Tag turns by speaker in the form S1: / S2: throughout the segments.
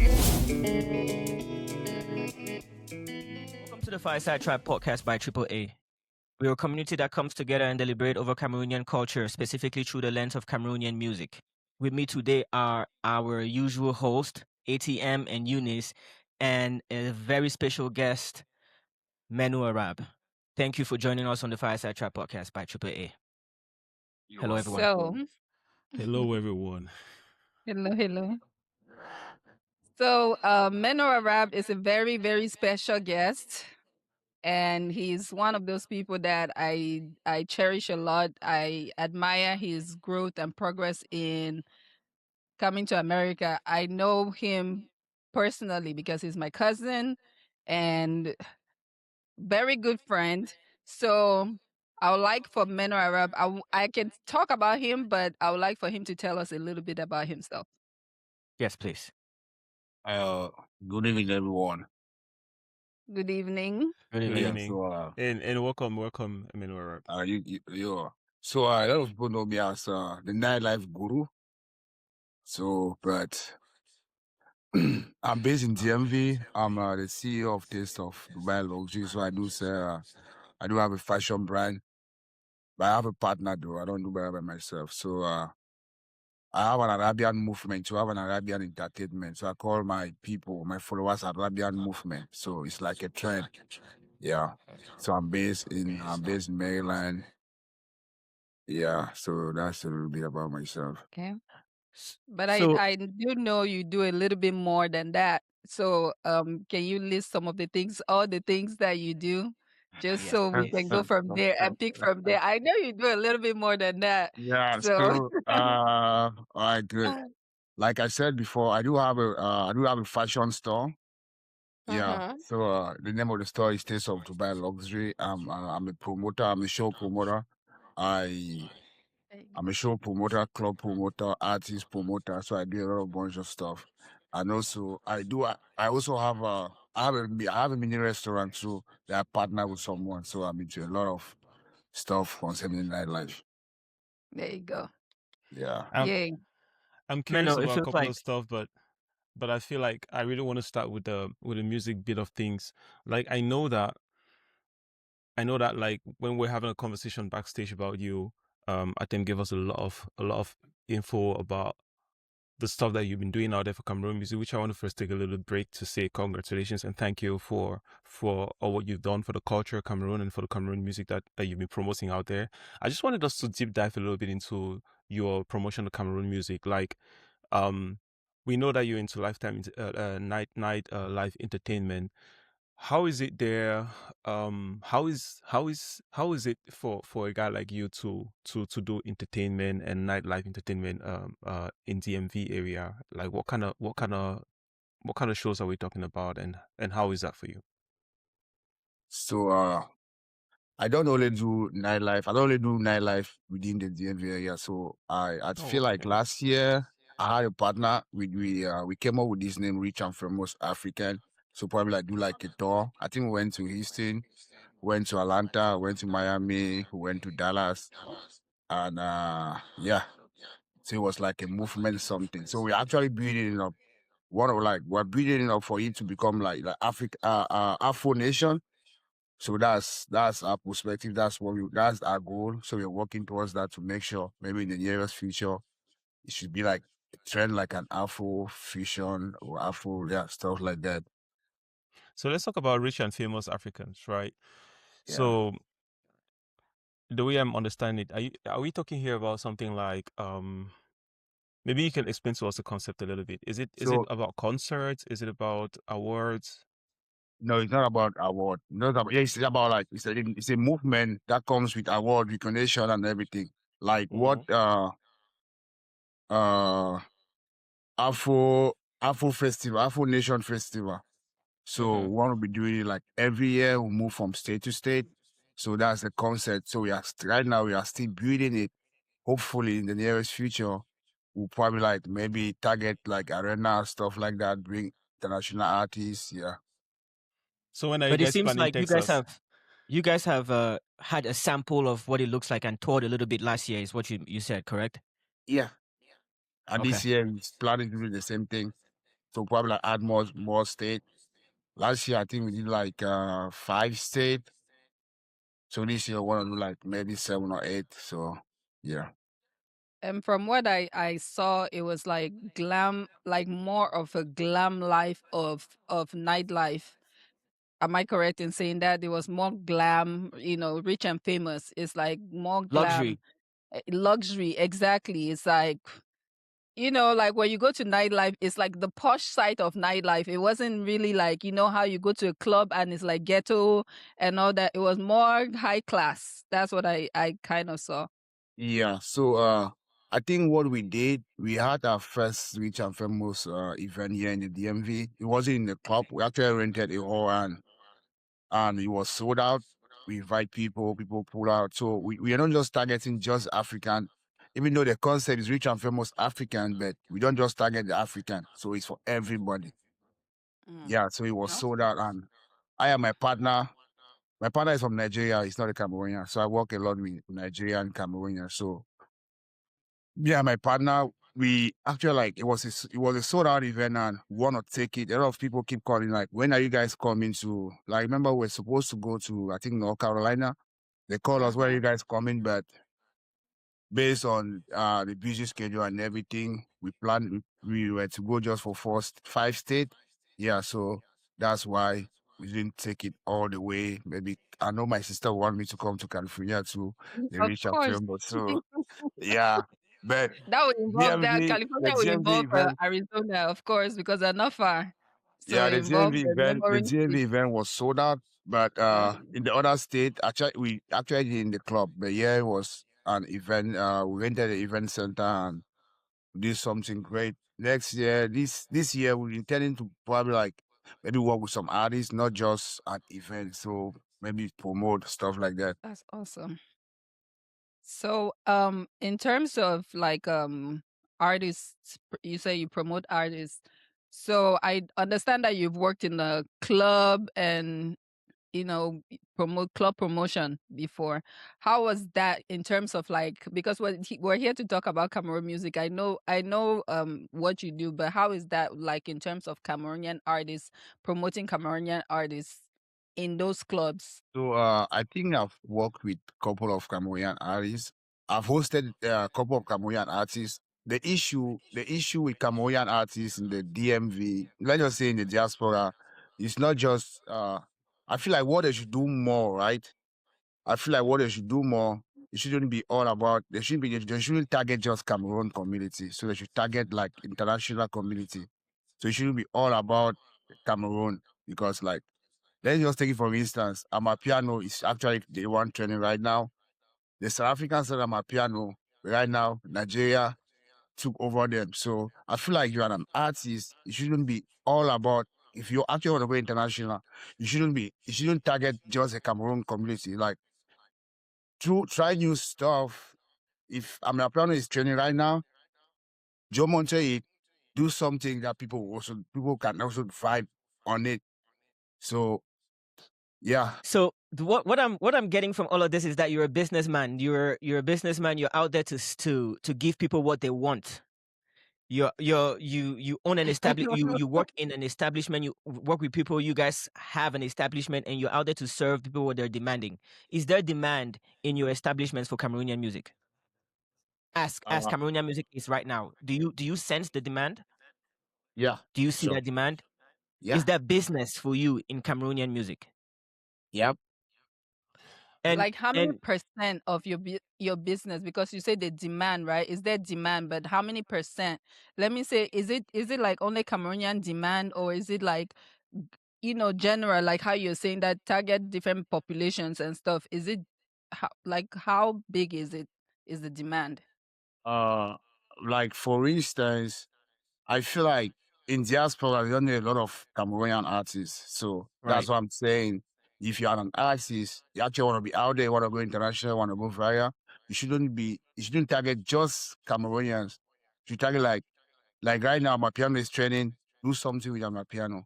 S1: Welcome to the Fireside Tribe podcast by AAA. We're a community that comes together and deliberate over Cameroonian culture, specifically through the lens of Cameroonian music. With me today are our usual host, ATM and Eunice, and a very special guest, Menoarab. Thank you for joining us on the Fireside Tribe podcast by AAA. Hello, everyone.
S2: So,
S3: Hello, everyone.
S2: hello. So, Menoarab is a very, very special guest, and he's one of those people that I cherish a lot. I admire his growth and progress in coming to America. I know him personally because he's my cousin and very good friend. So, I would like for Menoarab, I can talk about him, but I would like for him to tell us a little bit about himself.
S1: Yes, please.
S4: Good evening, everyone.
S2: Good evening.
S1: Good
S3: Good
S1: evening.
S3: evening.
S4: So,
S3: And welcome, Menoarab.
S4: so a lot of people know me as the Nightlife Guru. So, but I'm based in DMV. I'm the CEO of Taste of Dubai Luxury. So I do say I do have a fashion brand, but I have a partner though. I don't do by myself. So I have an Arabian movement. To have an Arabian entertainment. So I call my people, my followers, Arabian movement. So it's like a trend. Yeah. So I'm based in Maryland. Yeah. So that's a little bit about myself.
S2: Okay. But
S1: So-
S2: I do know you do a little bit more than that. So can you list some of the things, all the things that you do? Just
S1: Yes,
S2: so we can go from there and pick from there. I know you do a little bit more than that.
S4: Yeah.
S2: So
S4: All right, good. Like I said before, I do have a fashion store. Yeah. So the name of the store is Taste of Dubai Luxury. I'm a promoter. I'm a show promoter. I'm a show promoter, club promoter, artist promoter. So I do a lot of bunch of stuff. And also I also have I have a mini restaurant too that I partner with someone. So I'm into a lot of stuff concerning nightlife.
S2: there you go.
S4: Yeah.
S2: Yay.
S3: I'm curious
S1: Meno, it
S3: about a
S1: feels
S3: couple
S1: like-
S3: of stuff, but I feel like I really want to start with the music bit of things. Like I know that like when we're having a conversation backstage about you, Atem gave us a lot of info about the stuff that you've been doing out there for Cameroon music, which I want to first take a little break to say congratulations and thank you for all what you've done for the culture of Cameroon and for the Cameroon music that you've been promoting out there. I just wanted us to deep dive a little bit into your promotion of Cameroon music. Like, we know that you're into lifetime live entertainment. How is it there? How is it for a guy like you to do entertainment and nightlife entertainment in DMV area? Like what kind of shows are we talking about, and how is that for you?
S4: So I don't only do nightlife. I don't only do nightlife within the DMV area. So I feel like
S3: okay.
S4: last year I had a partner. We came up with this name, Rich and Famous African. So probably like do like a tour. I think we went to Houston, went to Atlanta, went to Miami, went to Dallas, and yeah. So it was like a movement something. So we're actually building it up. We're building it up for it to become like Africa Afro nation. So that's our perspective. That's our goal. So we're working towards that to make sure maybe in the nearest future it should be like a trend like an Afro fusion or Afro stuff like that.
S3: So let's talk about rich and famous Africans, right?
S4: Yeah.
S3: So the way I'm understanding it, are we talking here about something like maybe you can explain to us the concept a little bit. Is it about concerts? Is it about awards?
S4: No, it's not about award. It's about like it's a movement that comes with award recognition and everything. Like what Afro Festival, Afro Nation Festival. So we want to be doing it like every year. We move from state to state. So that's the concept. So right now we are still building it. Hopefully in the nearest future, we'll probably like maybe target like arena stuff like that, bring international artists. Yeah.
S3: So when are
S1: But
S3: you
S1: it
S3: guys
S1: seems
S3: planning
S1: like
S3: Texas?
S1: you guys have had a sample of what it looks like and toured a little bit last year, is what you said, correct?
S4: Yeah. And
S1: Okay.
S4: this year we're planning to do the same thing. So probably like add more state. Last year I think we did like 5 state. So this year I want to do like maybe 7 or 8. So yeah.
S2: And from what I saw, it was like glam, like more of a glam life of nightlife. Am I correct in saying that it was more glam, rich and famous? It's like more glam,
S1: Luxury.
S2: luxury. Exactly. It's like, like when you go to nightlife, it's like the posh side of nightlife. It wasn't really like, how you go to a club and it's like ghetto and all that. It was more high class. That's what I kind of saw.
S4: Yeah. So I think what we did, we had our first rich and famous event here in the DMV. It wasn't in the club. We actually rented a hall and it was sold out. We invite people pull out. So we are not just targeting just African, even though the concept is rich and famous African, but we don't just target the African. So it's for everybody.
S2: Mm.
S4: Yeah. So it was
S2: No?
S4: sold out. And I am my partner. My partner is from Nigeria. He's not a Cameroonian. So I work a lot with Nigerian Cameroonian. So yeah, my partner, we actually like it was a sold out event and we want to take it. A lot of people keep calling like, when are you guys coming to? Like, remember we're supposed to go to I think North Carolina. They call us, where are you guys coming? But based on the busy schedule and everything, we planned we were to go just for 5 state. Yeah, so that's why we didn't take it all the way. Maybe I know my sister wanted me to come to California too, the
S2: Of
S4: rich and
S2: course.
S4: famous. So yeah, but
S2: That would involve that.
S4: The
S2: California would
S4: DMV
S2: involve
S4: event,
S2: Arizona, of course, because they're not far. So
S4: yeah,
S2: it involves the
S4: The
S2: neighboring
S4: DMV
S2: states.
S4: event was sold out. But in the other state, actually, we actually did in the club. But yeah, it was an event. We rented the event center and did something great. Next year, this year, we're intending to probably like maybe work with some artists, not just at events. So maybe promote stuff like that.
S2: That's awesome. So, in terms of like artists, you say you promote artists. So I understand that you've worked in the club and promote club promotion before. How was that in terms of like, because we're here to talk about Cameroon music. I know what you do, but how is that like in terms of Cameroonian artists, promoting Cameroonian artists in those clubs?
S4: So I think I've worked with a couple of Cameroonian artists. I've hosted a couple of Cameroonian artists. The issue with Cameroonian artists in the DMV, let's just say in the diaspora, it's not just. I feel like what they should do more, right? I feel like what they should do more. It shouldn't be all about. They shouldn't target just Cameroon community. So they should target like international community. So it shouldn't be all about Cameroon because like, let's just take it for instance. Amapiano is actually the one trending right now. The South African side of Amapiano right now, Nigeria took over them. So I feel like you're an artist. It shouldn't be all about. If you actually want to go international, you shouldn't target just a Cameroon community. Like, try new stuff. If Amapiano is trending right now, Joe Monte it, do something that people can also vibe on it. So yeah.
S1: So what I'm getting from all of this is that you're a businessman. You're a businessman. You're out there to give people what they want. You own an you work in an establishment. You work with people. You guys have an establishment, and you're out there to serve people what they're demanding. Is there demand in your establishments for Cameroonian music? As
S4: Uh,
S1: Cameroonian music is right now, do you sense the demand?
S4: yeah.
S1: Do you see
S4: So
S1: that demand?
S4: yeah.
S1: Is there business for you in Cameroonian music?
S4: Yep.
S1: And
S2: Like how many
S1: and
S2: percent of your business? Because you say the demand, right? Is there demand, but how many percent? Let me say, is it like only Cameroonian demand, or is it like general, like how you're saying that target different populations and stuff? Is it how big is it? Is the demand?
S4: Uh, like for instance, I feel like in diaspora, we don't need a lot of Cameroonian artists. So that's
S1: right.
S4: what I'm saying. If you're an artist, you actually want to be out there, want to go international, want to go viral, you shouldn't target just Cameroonians. You should target like right now, my piano is training, do something with my piano.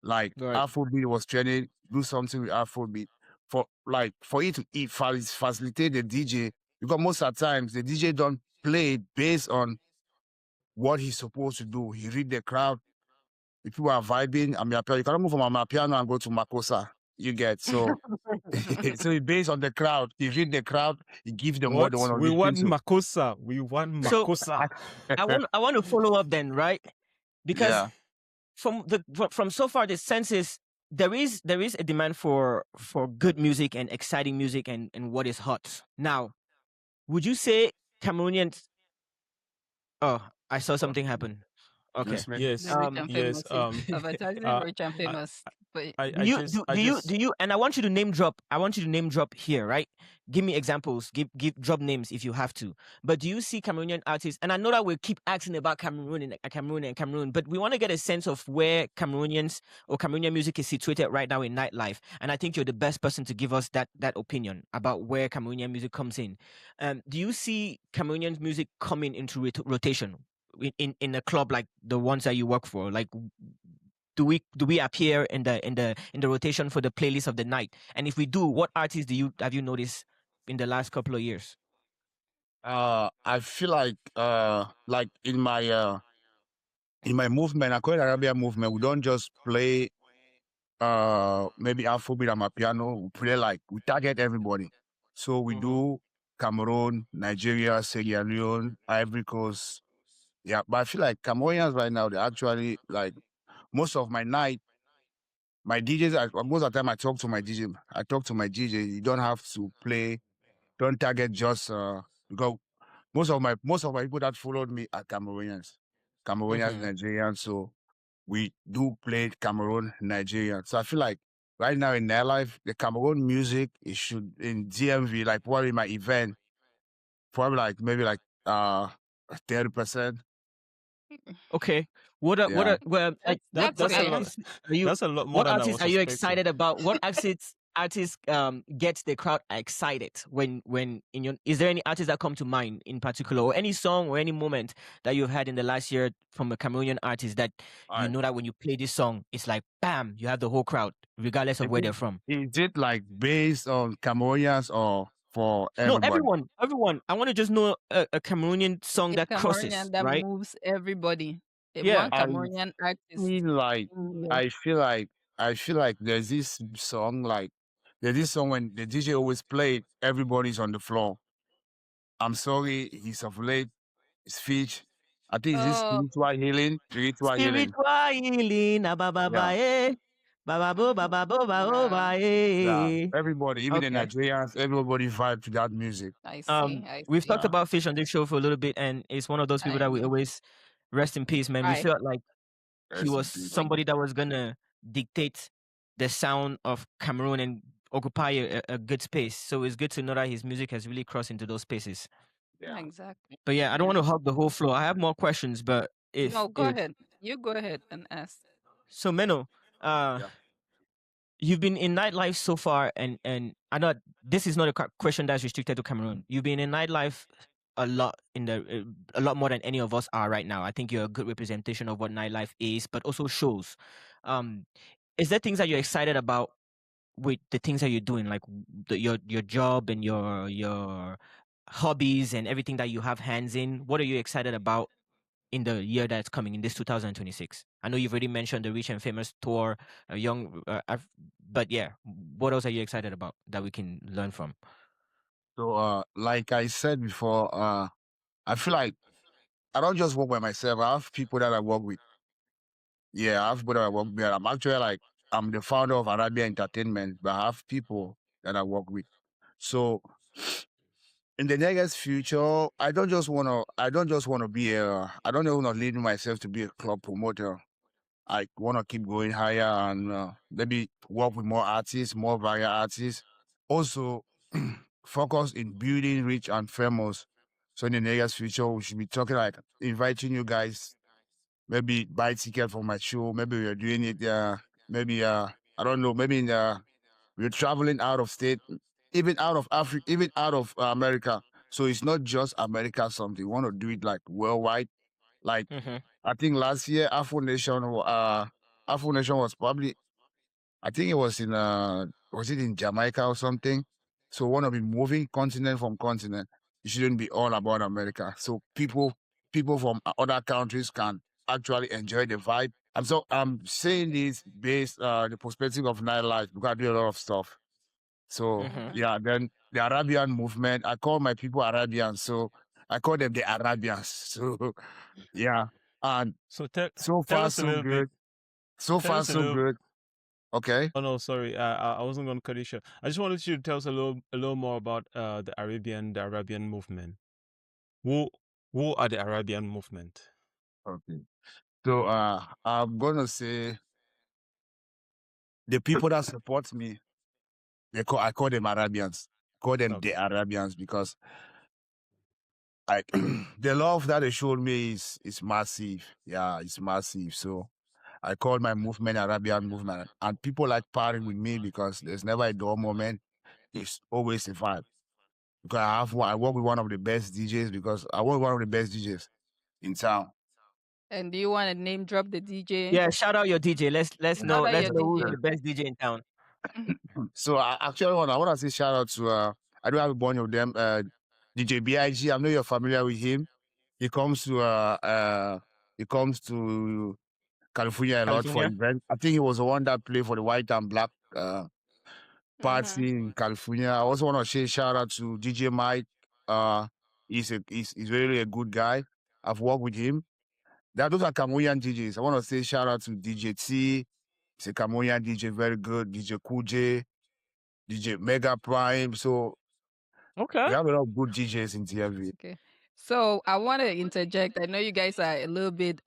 S4: Like
S1: Right.
S4: Afrobeat was training, do something with Afrobeat. For it to facilitate the DJ, because most of the times the DJ don't play it based on what he's supposed to do. He read the crowd. if people are vibing, you cannot move from Amapiano and go to Makosa. You get so. So it's based on the crowd. If you the crowd, you give them what they want to
S3: We
S4: listen
S3: want
S4: to.
S3: Makosa. We want
S1: So-
S3: Makosa.
S1: I want to follow up then, right? Because
S4: Yeah.
S1: from so far the sense is there is a demand for good music and exciting music and what is hot. Now, would you say Cameroonians? Oh, I saw something happen. Okay.
S4: Yes, man.
S3: Yes.
S2: The rich and
S3: Yes.
S2: famous. Advertising
S3: uh,
S2: rich and famous. But
S1: Do you and I want you to name drop. I want you to name drop here, right? Give me examples. Give drop names if you have to. But do you see Cameroonian artists? And I know that we'll keep asking about Cameroon, but we want to get a sense of where Cameroonians or Cameroonian music is situated right now in nightlife. And I think you're the best person to give us that opinion about where Cameroonian music comes in. Do you see Cameroonian music coming into rotation in a club like the ones that you work for? Like, do we appear in the rotation for the playlist of the night? And if we do, what artists have you noticed in the last couple of years?
S4: I feel like in my movement, I call it Arabian movement, we don't just play maybe Afrobeat and Amapiano. We play we target everybody. So we do Cameroon, Nigeria, Sierra Leone, Ivory Coast. Yeah, but I feel like Cameroonians right now, they actually most of my night, my DJs, most of the time I talk to my DJ. You don't have to play, don't target just because most of my people that followed me are Cameroonians, Nigerians. So we do play Cameroon, Nigeria. So I feel like right now in their life, the Cameroon music, it should in DMV, like probably my event, probably maybe 30%.
S1: Okay. What are
S4: Yeah.
S1: well,
S2: That's
S3: That's a
S2: okay.
S3: lot. That's a lot more
S1: what
S3: than I
S1: artists
S3: was
S1: are you
S3: expecting.
S1: excited about? What artists gets the crowd excited when in your is there any artists that come to mind in particular, or any song or any moment that you've had in the last year from a Cameroonian artist that you know that when you play this song, it's like bam, you have the whole crowd, regardless of where they're from?
S4: Is it based on Cameroonians or for
S1: No,
S4: everybody?
S1: everyone. I want to just know a Cameroonian song
S2: A
S1: that crosses,
S2: Cameroonian that
S1: right?
S2: moves everybody.
S1: Yeah.
S2: One Cameroonian artist.
S4: Feel like
S2: Yeah.
S4: I feel like there's this song when the DJ always played, everybody's on the floor. I'm sorry, he's of late, his speech. I think it's this
S2: Oh,
S4: spiritual healing.
S1: Spiritual healing, ba ba ba
S4: Yeah.
S1: eh, ba ba bo ba ba bo ba oh ba
S4: Yeah.
S1: eh.
S4: Everybody, even the
S1: Okay.
S4: Nigerians, everybody vibe to that music.
S2: I see.
S1: We've talked
S4: Yeah.
S1: about Fish on this show for a little bit, and it's one of those people
S2: I
S1: that we
S2: know.
S1: always rest in peace, man. We
S2: Right.
S1: felt like he
S4: Rest in
S1: was
S4: peace.
S1: somebody that was gonna dictate the sound of Cameroon and occupy a good space. So it's good to know that his music has really crossed into those spaces.
S4: Yeah.
S2: Exactly.
S1: But yeah, I don't want to hog the whole floor. I have more questions, but
S2: No, go ahead. You go ahead and ask.
S1: So Meno,
S4: Yeah.
S1: you've been in nightlife so far, and I know this is not a question that's restricted to Cameroon. You've been in nightlife a lot a lot more than any of us are right now. I think you're a good representation of what nightlife is, but also shows. Is there things that you're excited about with the things that you're doing, like your job and your hobbies and everything that you have hands in? What are you excited about in the year that's coming, in this 2026? I know you've already mentioned the Rich and Famous tour, but yeah, what else are you excited about that we can learn from?
S4: So like I said before, I feel like I don't just work by myself. I have people that I work with. Yeah, I have people that I work with. I'm actually I'm the founder of Arabia Entertainment, but I have people that I work with. So in the next future, I don't just want to be I don't want to lead myself to be a club promoter. I want to keep going higher and maybe work with more artists, more various artists. Also, focus in building rich and famous. So in the next future, we should be talking inviting you guys, maybe buy ticket for my show. Maybe we're doing it. Maybe I don't know. Maybe we're traveling out of state, even out of Africa, even out of America. So it's not just America. Something we want to do it worldwide. Like I think last year, Afro Nation was probably, I think it was was it in Jamaica or something? So want to be moving continent from continent. It shouldn't be all about America. So people from other countries can actually enjoy the vibe I'm saying this based the perspective of nightlife because I do a lot of stuff. So
S1: Mhm.
S4: yeah, then the Arabian movement, I call my people Arabians, so I call them the Arabians. So yeah, and
S3: So
S4: so
S3: tell
S4: far
S3: us a
S4: so
S3: little bit.
S4: good. So
S3: Tell
S4: far
S3: us a
S4: so
S3: little.
S4: good. Okay.
S3: Oh no, sorry. I wasn't going to cut you short. I just wanted you to tell us a little more about the Arabian movement. Who who are the Arabian movement?
S4: Okay. So I'm gonna say the people that support me, I call them Arabians. Call them the
S3: Okay.
S4: Arabians because like the love that they showed me is massive. Yeah, it's massive. So I call my movement Arabian movement, and people like partying with me because there's never a dull moment. It's always a vibe. Because I work with one of the best DJs because I work with one of the best DJs in town.
S2: And do you want to name drop the DJ?
S1: Yeah, shout out your DJ. Let's
S2: Shout out
S1: let's
S2: your
S1: know who's
S2: DJ.
S1: the best DJ in town.
S4: So I want to say shout out to I don't have a bunch of them. DJ Big. I know you're familiar with him. He comes to he comes to California a lot for
S1: California.
S4: events. I think he was the one that played for the white and black party
S2: Mhm.
S4: in California. I also want to say shout out to DJ Mike. He's really a good guy. I've worked with him. Those are Cameroonian DJs. I want to say shout out to DJ T. He's a Cameroonian DJ, very good. DJ Cool J, DJ Mega Prime. So
S1: Okay.
S4: we have a lot of good DJs in TFV.
S2: Okay. So I want to interject. I know you guys are a little bit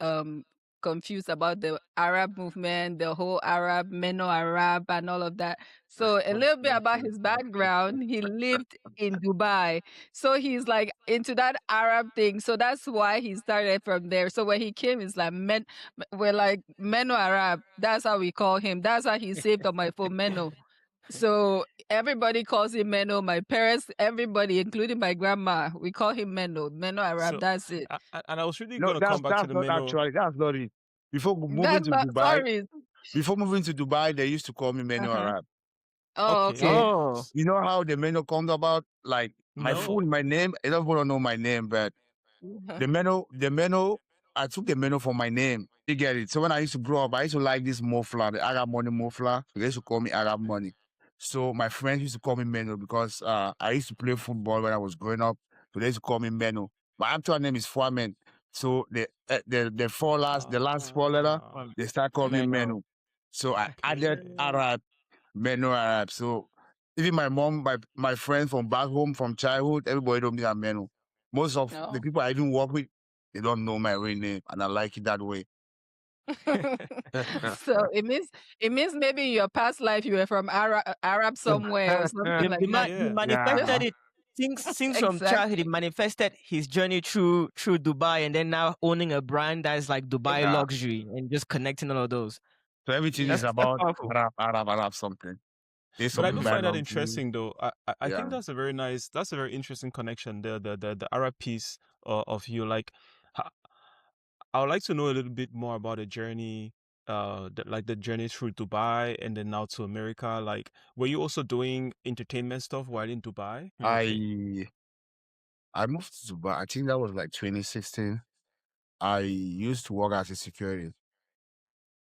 S2: confused about the Arab movement, the whole Arab, Menoarab and all of that. So a little bit about his background. He lived in Dubai. So he's like into that Arab thing. So that's why he started from there. So when he came, it's like we're like Menoarab. That's how we call him. That's how he saved on my phone, Meno. So everybody calls him Meno. My parents, everybody, including my grandma, we call him Meno. Menoarab.
S3: So
S2: That's it.
S3: and I was really
S4: No,
S3: going to come back to
S4: that's
S3: the
S4: not
S3: Meno.
S4: actually that's not it. Before moving
S2: That's
S4: to
S2: not.
S4: Dubai,
S2: Sorry.
S4: before moving to Dubai, they used to call me Meno
S2: Uh-huh.
S4: Arab.
S2: Oh,
S3: Okay.
S2: okay.
S1: Oh.
S4: You know how the Meno comes about? Like my
S3: No.
S4: full my name. I don't want to know my name, but the Meno, I took the Meno for my name. You get it? So when I used to grow up, I used to like this Mofla, the Arab money Mofla. So they used to call me Arab money. So my friends used to call me Meno because I used to play football when I was growing up. So they used to call me Meno. My actual name is Foreman. So the last four letter, they start calling me
S1: Meno.
S4: Meno. So I
S3: Okay.
S4: added Arab, Meno Arab. So even my mom, my friends from back home from childhood, everybody know me as Meno. Most of
S2: No.
S4: the people I even work with, they don't know my real name, and I like it that way.
S2: So it means maybe in your past life you were from Arab somewhere or something like that.
S3: Yeah.
S1: He manifested
S4: Yeah.
S1: it since from childhood. He
S2: Exactly.
S1: manifested his journey through Dubai, and then now owning a brand that is like Dubai
S4: Yeah.
S1: luxury and just connecting all of those.
S4: So everything
S2: Yeah.
S4: is
S1: That's
S4: about
S1: powerful.
S4: Arab something. There's
S3: But I
S4: some
S3: do
S4: Dubai
S3: find that
S4: luxury.
S3: interesting, though. I
S4: Yeah.
S3: think that's a very interesting connection. The Arab piece of you. Like, I would like to know a little bit more about the journey, the journey through Dubai and then now to America. Like, were you also doing entertainment stuff while in Dubai? Okay.
S4: I moved to Dubai. I think that was like 2016. I used to work as a security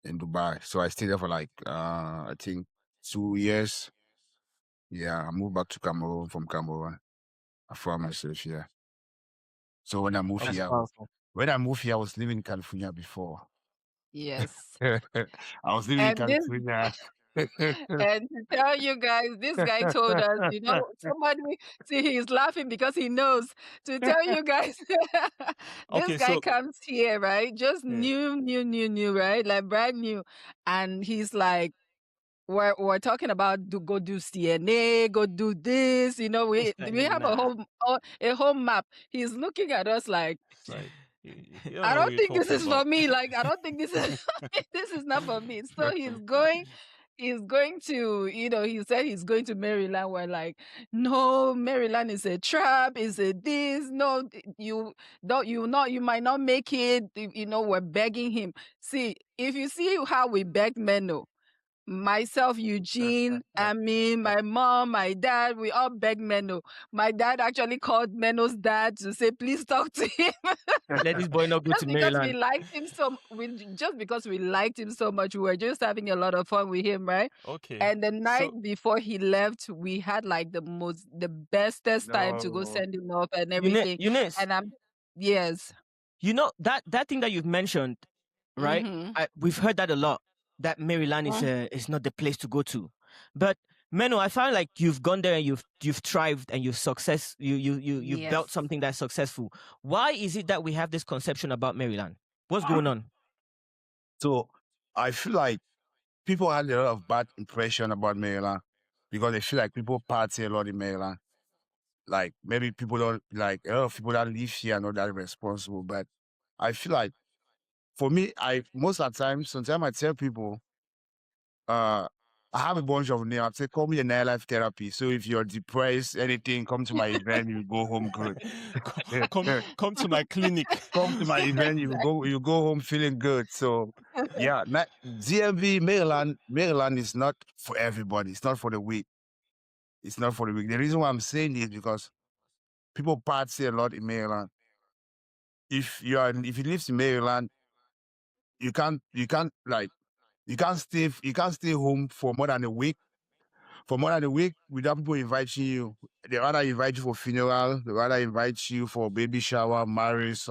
S4: in Dubai, so I stayed there for like I think 2 years. Yeah, I moved back to Cameroon from Cameroon. I found myself here. So
S1: That's
S3: Okay.
S1: powerful.
S4: when I moved here, I was living in California before.
S2: Yes.
S4: I was living in
S2: And this
S4: California.
S2: and to tell you guys, this guy told us, somebody see he's laughing because he knows. To tell you guys, this
S3: Okay,
S2: guy
S3: so
S2: comes here, right? Just
S3: yeah,
S2: new, right? Like brand new. And he's like, we're talking about go do CNA, go do this.
S1: It's
S2: We
S1: like,
S2: have
S1: nah.
S2: a whole map. He's looking at us like,
S3: it's like you don't
S2: I
S3: know what
S2: don't
S3: you're
S2: think this
S3: talking
S2: is for
S3: about.
S2: me. Like, I don't think this is this is not for me. So he's going to, he said he's going to Maryland. We're like, no, Maryland is a trap, is a this. No, you don't, you might not make it. We're begging him. See, if you see how we begged Meno, myself, Eugene, I mean, my mom, my dad, we all begged Meno. My dad actually called Meno's dad to say, please talk to him.
S1: Let this boy not go
S2: Just
S1: to
S2: because we
S1: Maryland.
S2: liked him just because we liked him so much, we were just having a lot of fun with him, right?
S3: Okay.
S2: And the night
S3: So
S2: before he left, we had like the bestest time to go
S4: No.
S2: send him off and
S1: Eunice,
S2: everything.
S1: Eunice,
S2: And yes.
S1: you know that thing that you've mentioned, right?
S2: Mhm.
S1: We've heard that a lot. That Maryland is not the place to go to, but Meno, I found like you've gone there and you've thrived and you've built
S2: Yes.
S1: something that's successful. Why is it that we have this conception about Maryland? What's going on?
S4: So I feel like people had a lot of bad impression about Maryland because they feel like people party a lot in Maryland. Like maybe people don't like a lot of people that live here are not that responsible. But I feel like for me, I most of the time, sometimes I tell people, I have a bunch of names. I say, call me a nightlife therapy. So if you're depressed, anything, come to my event, you go home good.
S3: come to my clinic.
S4: Come to my event, you go home feeling good. So yeah, DMV Maryland is not for everybody. It's not for the weak. It's not for the weak. The reason why I'm saying this is because people party a lot in Maryland. If you live in Maryland, you can't stay home for more than a week. For more than a week without people inviting you. They rather invite you for funeral, they rather invite you for baby shower, marriage,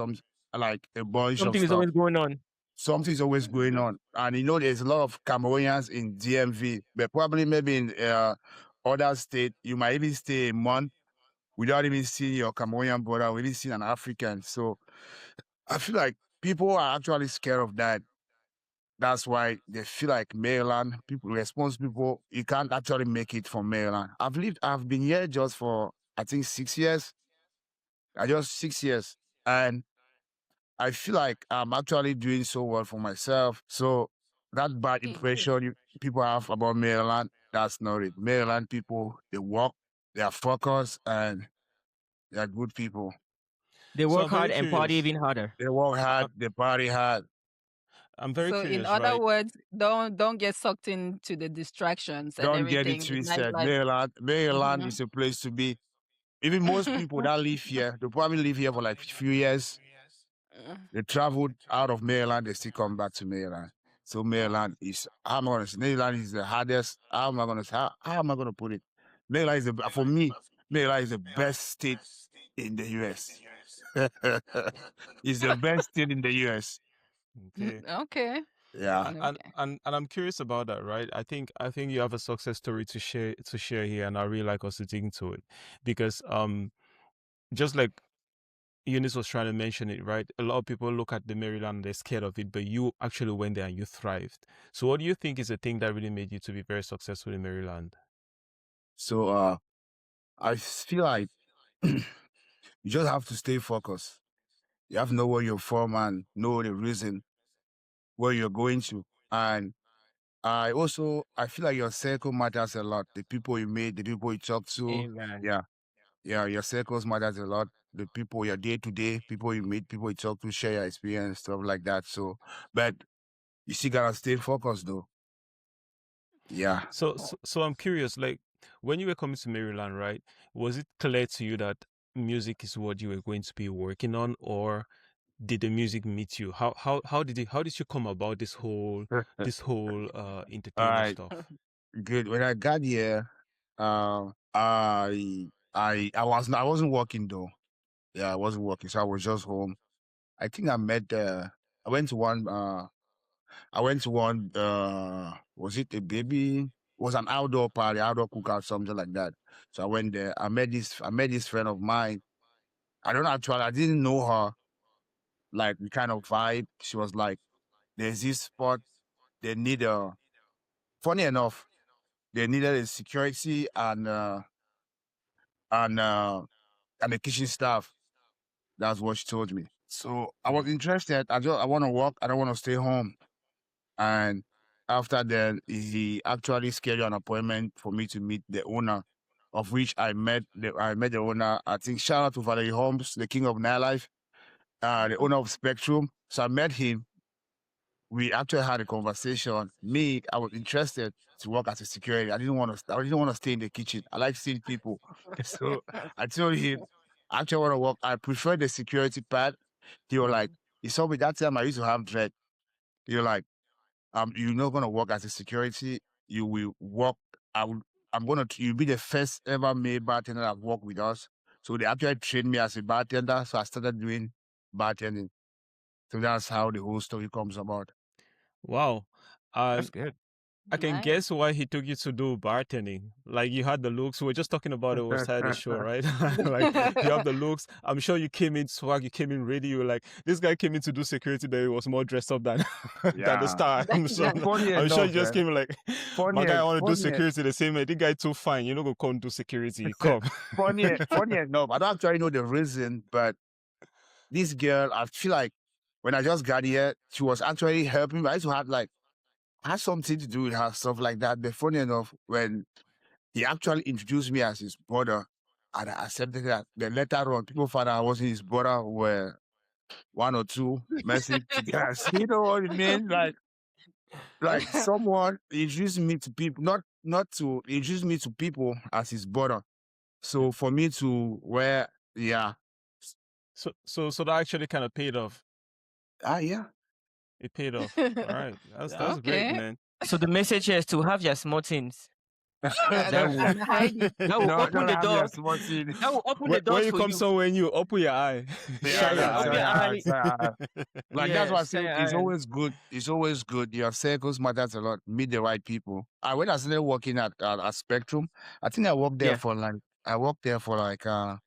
S4: like a bunch
S1: Something
S4: of
S1: is
S4: stuff.
S1: always going on.
S4: Something's always going on. And there's a lot of Cameroonians in DMV, but probably maybe in other state, you might even stay a month without even seeing your Cameroonian brother, or even seeing an African. So I feel like people are actually scared of that. That's why they feel like Maryland, responsible people, you can't actually make it from Maryland. I've been here just for, I think, 6 years. Just 6 years. And I feel like I'm actually doing so well for myself. So that bad impression people have about Maryland, that's not it. Maryland people, they work, they are focused, and they are good people.
S1: They
S3: So
S1: work
S3: I'm very
S1: hard and party
S3: curious.
S1: even harder.
S4: They work hard, they party hard.
S3: I'm very
S2: So in
S3: curious,
S2: other
S3: right?
S2: words, don't get sucked into the distractions and
S4: Don't get it
S2: everything, the
S4: twisted.
S2: nightlife.
S4: Maryland is a place to be. Even most people that live here, they probably live here for like a few years. They traveled out of Maryland, they still come back to Maryland. So Maryland is, how am I going to say, Maryland is the hardest, how am I going to say, how am I going to put it? Maryland is, for me, Maryland is the best state in the US. It's the best state in the US.
S3: Okay.
S2: Okay.
S4: Yeah.
S3: And I'm curious about that, right? I think you have a success story to share here, and I really like us to dig into it because just like Eunice was trying to mention it, right? A lot of people look at the Maryland and they're scared of it, but you actually went there and you thrived. So what do you think is the thing that really made you to be very successful in Maryland?
S4: So I feel like you just have to stay focused. You have to know where you're from and know the reason where you're going to. And I feel like your circle matters a lot. The people you meet, the people you talk to.
S1: Amen.
S4: Yeah, your circles matters a lot. The people, your day-to-day, people you meet, people you talk to, share your experience, stuff like that. So, but you still gotta stay focused though. Yeah.
S3: So I'm curious, like when you were coming to Maryland, right? Was it clear to you that music is what you were going to be working on, or did the music meet you? How did you come about this whole
S4: All
S3: entertainer
S4: right,
S3: stuff?
S4: good. When I got here, I wasn't working though. Yeah, I wasn't working, so I was just home. I think I went to one was it a baby? It was an outdoor party, outdoor cookout, something like that. So I went there. I met this friend of mine. I didn't know her. Like we kind of vibe. She was like, there's this spot, they need funny enough, they needed a security and a kitchen staff. That's what she told me. So I was interested. I want to work. I don't want to stay home. And after that, he actually scheduled an appointment for me to meet the owner, of which I met the owner. I think shout out to Valerie Holmes, the king of Nightlife, the owner of Spectrum. So I met him, we actually had a conversation. Me, I was interested to work as a security. I didn't want to. I didn't want to stay in the kitchen. I like seeing people. So I told him, I actually want to work. I prefer the security part. He was like, he saw me that time. I used to have dread. You're like, you're not gonna work as a security. You will work. I will. I'm gonna. You'll be the first ever male bartender that worked with us. So they actually trained me as a bartender. So I started doing bartending. So that's how the whole story comes about.
S3: Wow.
S1: That's good.
S3: I can
S2: Nice.
S3: guess why he took you to do bartending. Like you had the looks. We were just talking about it outside the show, right? Like you have the looks. I'm sure you came in swag. You came in ready. You were like, this guy came in to do security. But he was more dressed up than than the star. So
S4: Funny
S3: I'm sure
S4: enough,
S3: you just came in like, my
S4: funny,
S3: guy, I want to do
S4: funny,
S3: security. The same way. The guy too fine. You're not gonna come do security. Come.
S4: funny enough. I don't actually know the reason, but this girl, I feel like when I just got here, she was actually helping me. I used to have like had something to do with her stuff like that. But funny enough, when he actually introduced me as his brother, and I accepted that. Then later on, people found out I wasn't his brother. Were one or two messing together. You know what I mean? Like someone introduced me to people, not to introduce me to people as his brother. So for me to where, yeah,
S3: So that actually kind of paid off.
S4: yeah.
S3: It paid off. All right. That's great,
S2: Okay.
S3: man.
S1: So the message here is to have your small things. That will,
S2: And hiding.
S1: that will open the
S4: have
S1: door.
S4: your small thing.
S1: That will open the
S3: When
S1: doors
S3: you
S1: for
S3: come
S1: you.
S3: somewhere new, open your eye. Shine your
S1: open your
S3: eye.
S1: eye.
S4: Like that's why I
S1: Yes,
S4: say
S1: shine your
S4: it's
S1: eye.
S4: always good. It's always good. Your circles matters a lot. Meet the right people. When I started working at Spectrum, I think I worked there
S1: Yeah.
S4: for like I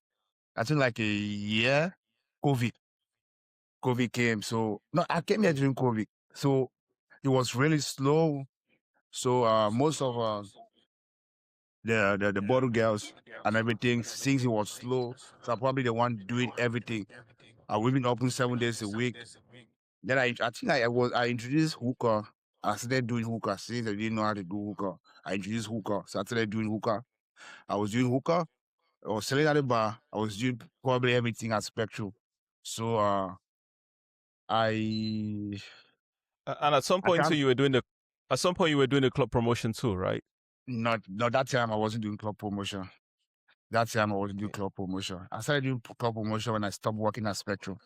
S4: think like a year. COVID came. So no, I came here during COVID. So it was really slow. So most of the bottle girls and everything, since it was slow, so I'm probably the one doing everything. We've been open 7 days a week. Then I think I introduced hookah. I started doing hookah since I didn't know how to do hookah. I introduced hookah, so I started doing hookah. I was doing hookah. I was selling at the bar. I was doing probably everything at Spectrum. So I
S3: And at some
S4: I
S3: point too,
S4: can't
S3: you were doing the club promotion too, right?
S4: not that time I wasn't doing club promotion. That time I wasn't doing club promotion. I started doing club promotion when I stopped working at Spectrum.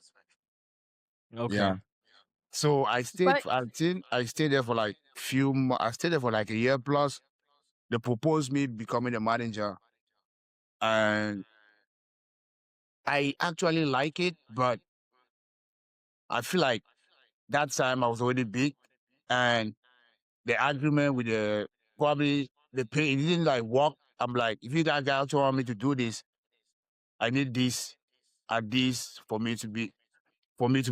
S1: Okay.
S4: Yeah. So I
S2: But
S4: think I stayed there for like I stayed there for like a year plus. They proposed me becoming a manager, and I actually like it, but I feel like that time I was already big, and the agreement with the probably the pay it didn't like work. I'm like, if you guys actually want me to do this, I need this at this for me to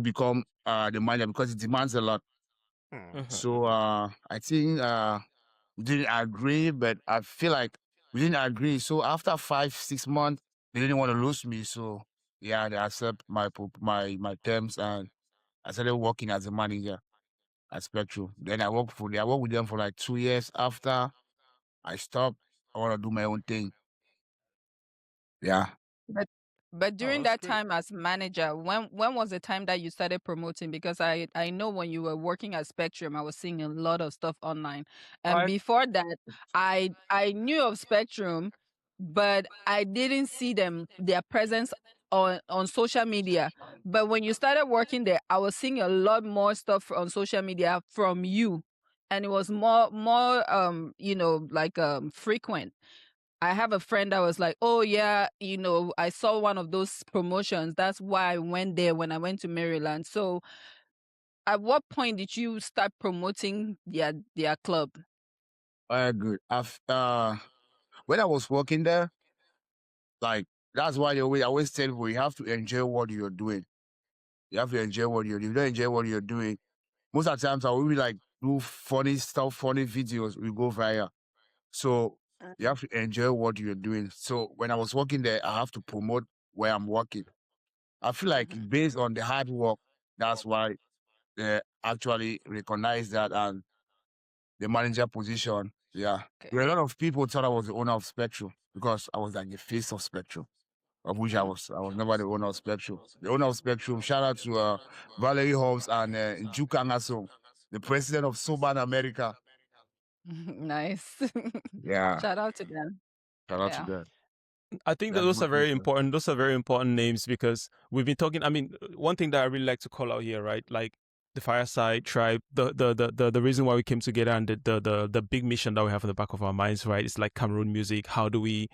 S4: become the manager because it demands a lot.
S1: Mhm.
S4: So I think we didn't agree, but I feel like we didn't agree. So after 5 6 months, they didn't want to lose me. So yeah, they accept my terms, and I started working as a manager at Spectrum. Then I worked with them for like 2 years. After I stopped, I want to do my own thing. Yeah.
S2: but but during
S3: that's
S2: that
S3: great.
S2: time as manager, when was the time that you started promoting? Because I know when you were working at Spectrum, I was seeing a lot of stuff online. And
S4: I
S2: before that, I knew of Spectrum, but I didn't see their presence on social media. But when you started working there, I was seeing a lot more stuff on social media from you. And it was more like frequent. I have a friend that was like, "Oh yeah, I saw one of those promotions. That's why I went there when I went to Maryland." So, at what point did you start promoting their club?
S4: good. When I was working there, like that's why I always tell people you have to enjoy what you're doing. You have to enjoy what you're doing. If you don't enjoy what you're doing, most of the times I will be like do funny stuff, funny videos, we go viral. So you have to enjoy what you're doing. So when I was working there, I have to promote where I'm working. I feel like based on the hard work, that's why they actually recognize that and the manager position. Yeah. There are a lot of people thought I was the owner of Spectrum because I was like the face of Spectrum. Of which I was never the owner of Spectrum. The owner of Spectrum, shout out to Valerie Hobbs and Njuka Ngaso. the president of Soban America.
S2: Nice.
S4: Yeah,
S2: Shout out to them.
S4: shout out to
S2: Yeah.
S4: them.
S3: I think that
S4: They're
S3: those are
S4: good
S3: very
S4: people.
S3: important. Those are very important names because we've been talking. I mean, one thing that I really like to call out here, right? Like the Fireside Tribe, the reason why we came together and the big mission that we have in the back of our minds, right? It's like Cameroon music. How do we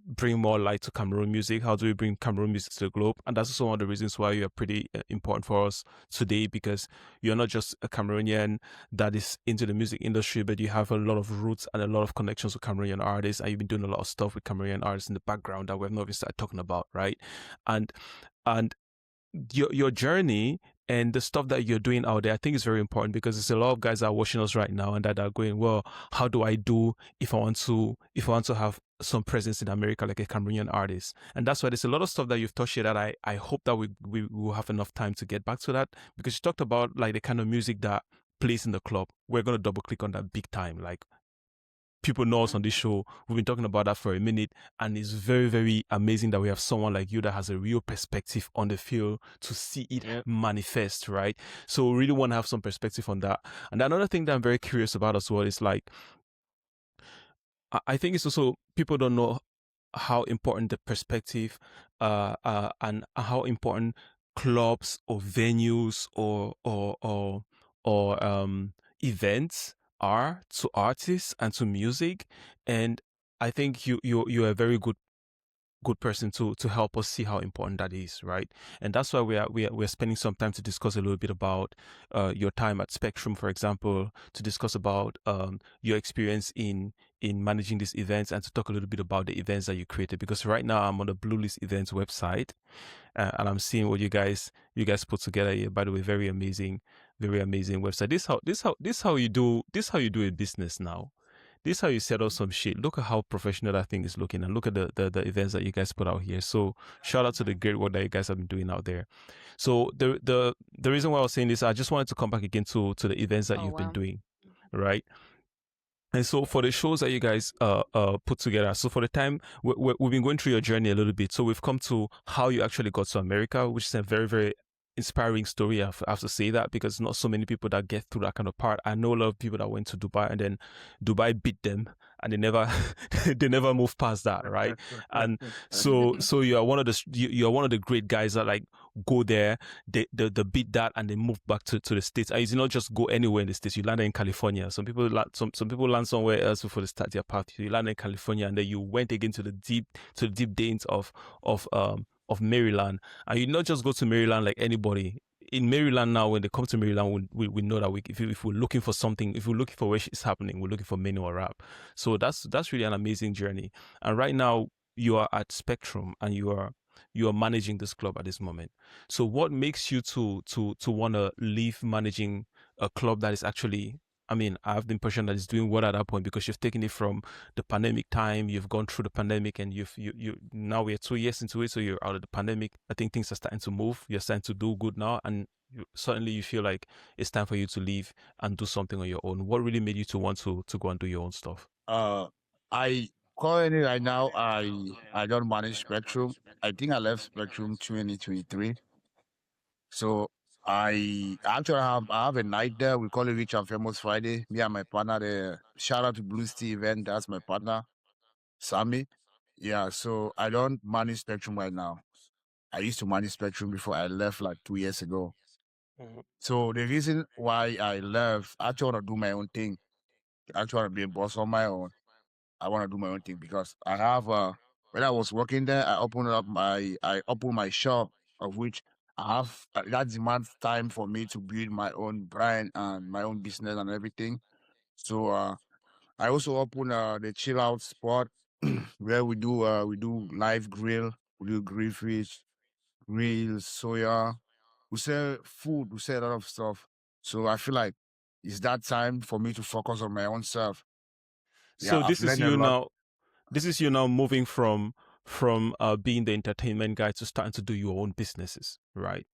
S3: bring more light to Cameroon music? How do we bring Cameroon music to the globe? And that's also one of the reasons why you are pretty important for us today, because you're not just a Cameroonian that is into the music industry, but you have a lot of roots and a lot of connections with Cameroonian artists, and you've been doing a lot of stuff with Cameroonian artists in the background that we've not even started talking about, right? And your journey and the stuff that you're doing out there, I think is very important, because there's a lot of guys that are watching us right now and that are going, well, how do I do if I want to have some presence in America like a Cameroonian artist? And that's why there's a lot of stuff that you've touched here that I hope that we will have enough time to get back to that, because you talked about like the kind of music that plays in the club. We're going to double click on that big time. Like, people know us on this show. We've been talking about that for a minute, and it's very, very amazing that we have someone like you that has a real perspective on the field to see it manifest, right? So we really want to have some perspective on that. And another thing that I'm very curious about as well is like, I think it's also, people don't know how important the perspective and how important clubs or venues or events are to artists and to music. And I think you're a very good person to help us see how important that is, right? And that's why we're spending some time to discuss a little bit about your time at Spectrum, for example, to discuss about your experience in managing these events, and to talk a little bit about the events that you created. Because right now I'm on the Blue List Events website, and I'm seeing what you guys put together here. By the way, very amazing website. This how you do a business now. This is how you set up some shit. Look at how professional that thing is looking, and look at the events that you guys put out here. So shout out to the great work that you guys have been doing out there. So the reason why I was saying this, I just wanted to come back again to the events that you've been doing, right? And so for the shows that you guys put together, so for the time, we've been going through your journey a little bit. So we've come to how you actually got to America, which is a very, very inspiring story. I have to say that, because not so many people that get through that kind of part. I know a lot of people that went to Dubai, and then Dubai beat them, and they never moved past that, right? And so you are one of the great guys that like go there, they beat that, and they move back to the States. And you not just go anywhere in the States. You land in California. Some people land somewhere else before they start their path. You land in California, and then you went again to the deep days of Maryland. And you not just go to Maryland like anybody. In Maryland now, when they come to Maryland, we know that if we're looking for something, if we're looking for where it's happening, we're looking for Menoarab. So that's really an amazing journey. And right now you are at Spectrum, and you are managing this club at this moment. So what makes you to want to leave managing a club that is actually, I mean, I have the impression that it's doing well at that point, because you've taken it from the pandemic time, you've gone through the pandemic, and you now we're 2 years into it, so you're out of the pandemic. I think things are starting to move. You're starting to do good now, and suddenly you feel like it's time for you to leave and do something on your own. What really made you to want to go and do your own stuff?
S4: I currently right now I don't manage Spectrum. I think I left Spectrum 2023. So I actually have a night there. We call it Rich and Famous Friday. Me and my partner there. Shout out to Blue Steel Event. That's my partner, Sammy. Yeah, so I don't manage Spectrum right now. I used to manage Spectrum before I left like 2 years ago. So the reason why I left, I actually want to do my own thing. I actually want to be a boss on my own. I want to do my own thing, because I have when I was working there, I opened my shop, of which I have that demands time for me to build my own brand and my own business and everything. So I also open the chill out spot where we do live grill, we do grill fish, grill soya, we sell food, we sell a lot of stuff. So I feel like it's that time for me to focus on my own self.
S3: So
S4: Yeah,
S3: this
S4: I've
S3: is
S4: learned a
S3: you
S4: lot.
S3: now. This is you now moving from being the entertainment guy to starting to do your own businesses, right?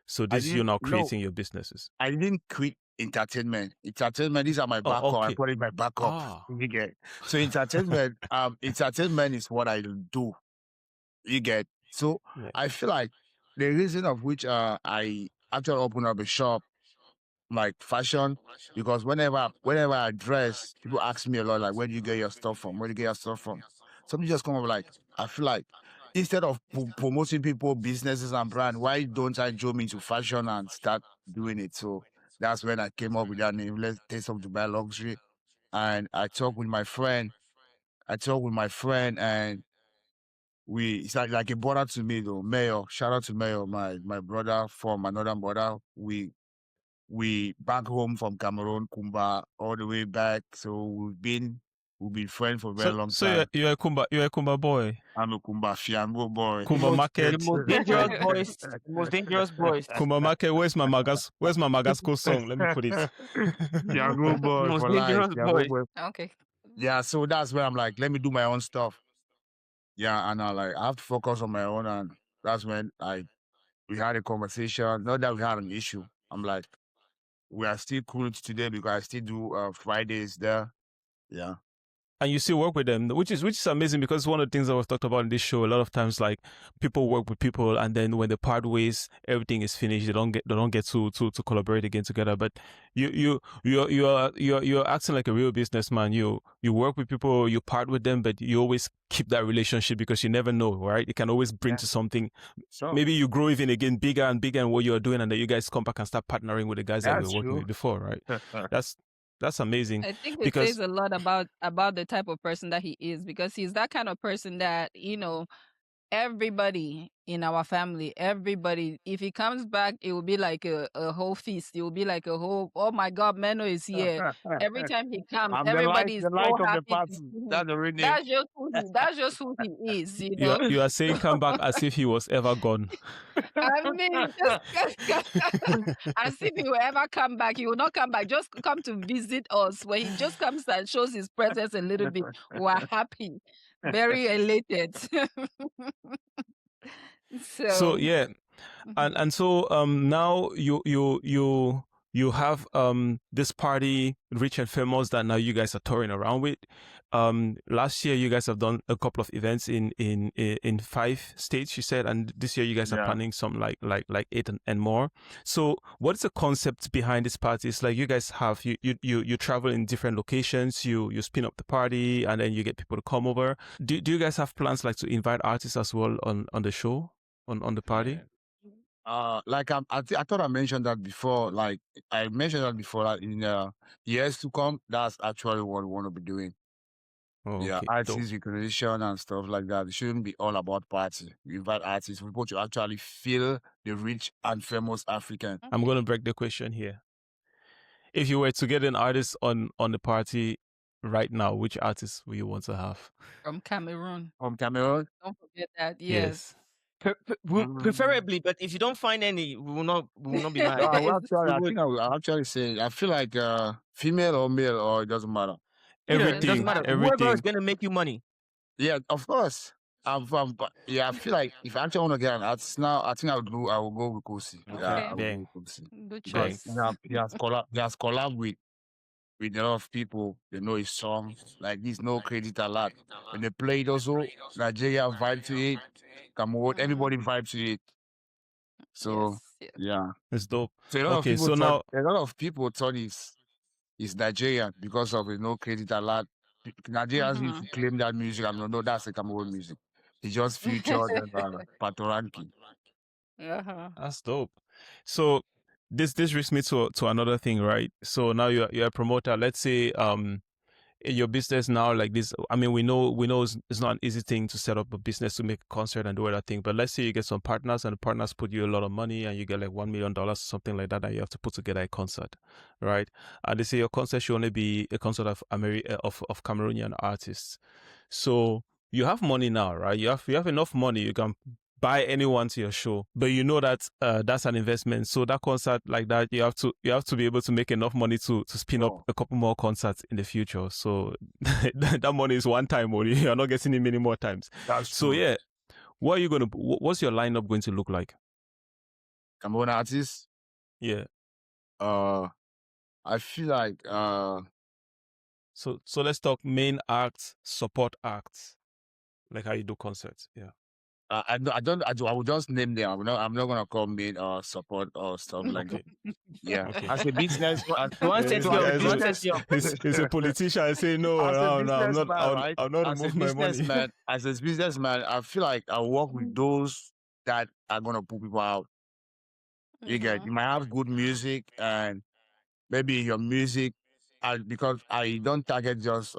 S3: So
S4: I
S3: this is you
S4: didn't
S3: now
S4: no,
S3: creating your businesses.
S4: I didn't quit entertainment. Entertainment, these are my backup. I
S3: Okay.
S4: put it my backup.
S3: Ah.
S4: You get. So entertainment, entertainment is what I do. You get. So
S3: Yeah.
S4: I feel like the reason of which I actually opened up a shop like fashion, because whenever I dress, people ask me a lot like, where do you get your stuff from? Where do you get your stuff from? Something just come up like, I feel like instead of promoting people, businesses and brand, why don't I jump into fashion and start doing it? So that's when I came up with that name, Let's Taste of Dubai Luxury. And I talked with my friend. And it's like a brother to me though. Mayo, shout out to Mayo, my brother from another brother. We back home from Cameroon, Kumba, all the way back. So we've been friends for a very long
S3: So
S4: time.
S3: you're a Kumba boy.
S4: I'm a Kumba Fiango boy.
S3: Kumba
S1: The
S3: market.
S1: most dangerous boys. The most dangerous boys.
S3: Kumba market. Where's my Magasco song? Let me put it.
S4: Fiango boy
S1: Most
S4: for life.
S1: dangerous
S4: Fiango
S1: boys.
S4: boy.
S2: Okay.
S4: Yeah, so that's where I'm like, let me do my own stuff. Yeah, and I have to focus on my own, and that's when we had a conversation. Not that we had an issue. I'm like, we are still cool today because I still do Fridays there. Yeah.
S3: And you still work with them, which is amazing, because one of the things that we've talked about in this show a lot of times, like people work with people and then when they part ways, everything is finished. They don't get to collaborate again together. But you're acting like a real businessman. You work with people, you part with them, but you always keep that relationship because you never know, right? It can always bring to something.
S4: So
S3: Maybe you grow even again bigger and bigger in what you're doing, and then you guys come back and start partnering with the guys that you
S4: that's
S3: were working
S4: true.
S3: with before, right? That's amazing.
S2: I think it
S3: Because
S2: says a lot about the type of person that he is, because he's that kind of person that, everybody in our family, everybody, if he comes back, it will be like a whole feast. It will be like a whole, oh my God, Meno is here. Every time he comes,
S4: I'm
S2: everybody is
S4: the
S2: so
S4: light of the
S2: happy to
S4: party.
S2: see him.
S4: That's the real name.
S2: That's just who he is, you know.
S3: you are saying come back as if he was ever gone.
S2: I mean, just as if he will ever come back. He will not come back. Just come to visit us. When he just comes and shows his presence a little bit, we're happy, very elated.
S3: So yeah,
S2: mhm.
S3: and so now you have this party, Rich and Famous, that now you guys are touring around with. Last year you guys have done a couple of events in 5 states, you said, and this year you guys are
S4: Yeah.
S3: planning some like 8 and more. So what is the concept behind this party? It's like you guys have you travel in different locations, you spin up the party, and then you get people to come over. Do you guys have plans like to invite artists as well on the show, on the party?
S4: Like I thought I mentioned that before. Like I mentioned that before. Like in years to come, that's actually what we want to be doing.
S3: Oh,
S4: Yeah,
S3: okay, dope.
S4: artist recognition and stuff like that. It shouldn't be all about party. We invite artists, people to actually feel the rich and famous African.
S3: I'm going to break the question here. If you were to get an artist on the party right now, which artist would you want to have?
S2: From Cameroon.
S4: From Cameroon.
S2: Don't forget that. Yes.
S1: Preferably, but if you don't find any, we will not be mad. But
S4: Well,
S1: if
S4: actually,
S1: we
S4: I
S1: would,
S4: think I actually say I feel like female or male, or it doesn't matter.
S1: it doesn't
S3: Everything,
S1: matter. Whoever
S3: everything.
S1: is gonna make you money.
S4: Yeah, of course. Yeah, I feel like if I actually want to get an artist now, I think I will go with Kosi. Yeah,
S2: Okay.
S4: I will go
S3: Bang.
S4: with Kosi.
S2: Good
S4: Because
S2: choice.
S4: he has collab with a lot of people. They know his songs. Like this no credit a lot. When they play it also, Nigeria vibe to it. Cameroon, everybody vibe to it. So
S2: Yes.
S4: yeah.
S3: It's dope.
S4: So a lot
S3: Okay, so now
S4: thought he's Nigerian because of no credit a lot. Nigerians need to claim that music. I'm no, that's a Cameroon music. He just featured Patoranking.
S3: that's dope. So this brings me to another thing, right? So now you're a promoter. Let's say in your business now, like this, I mean, we know it's not an easy thing to set up a business to make a concert and do other thing. But let's say you get some partners and the partners put you a lot of money and you get like $1 million, something like that, and you have to put together a concert, right? And they say your concert should only be a concert of of Cameroonian artists. So you have money now, right? You have enough money. You can buy anyone to your show, but you know that that's an investment. So that concert like that, you have to be able to make enough money to spin up a couple more concerts in the future. So that money is one time only. You're not getting it many more times.
S4: That's
S3: so
S4: true.
S3: yeah, what's your lineup going to look like?
S4: Cameroon artists.
S3: Yeah.
S4: I feel like
S3: So let's talk main acts, support acts, like how you do concerts. Yeah.
S4: I will just name them. I'm not gonna call me support or stuff like that.
S3: Okay.
S4: Yeah,
S3: Okay.
S4: as a business,
S1: The one
S3: This
S1: set
S4: as
S1: you
S4: a
S1: up.
S3: guy
S1: The one
S3: is
S1: set
S4: business,
S1: you up.
S3: he's a politician. I say no,
S4: as a
S3: no, no.
S4: businessman, right?
S3: I'll not
S4: As a
S3: remove my money.
S4: businessman, I feel like I work with those that are gonna put people out. You get, you might have good music and maybe your music, because I don't target just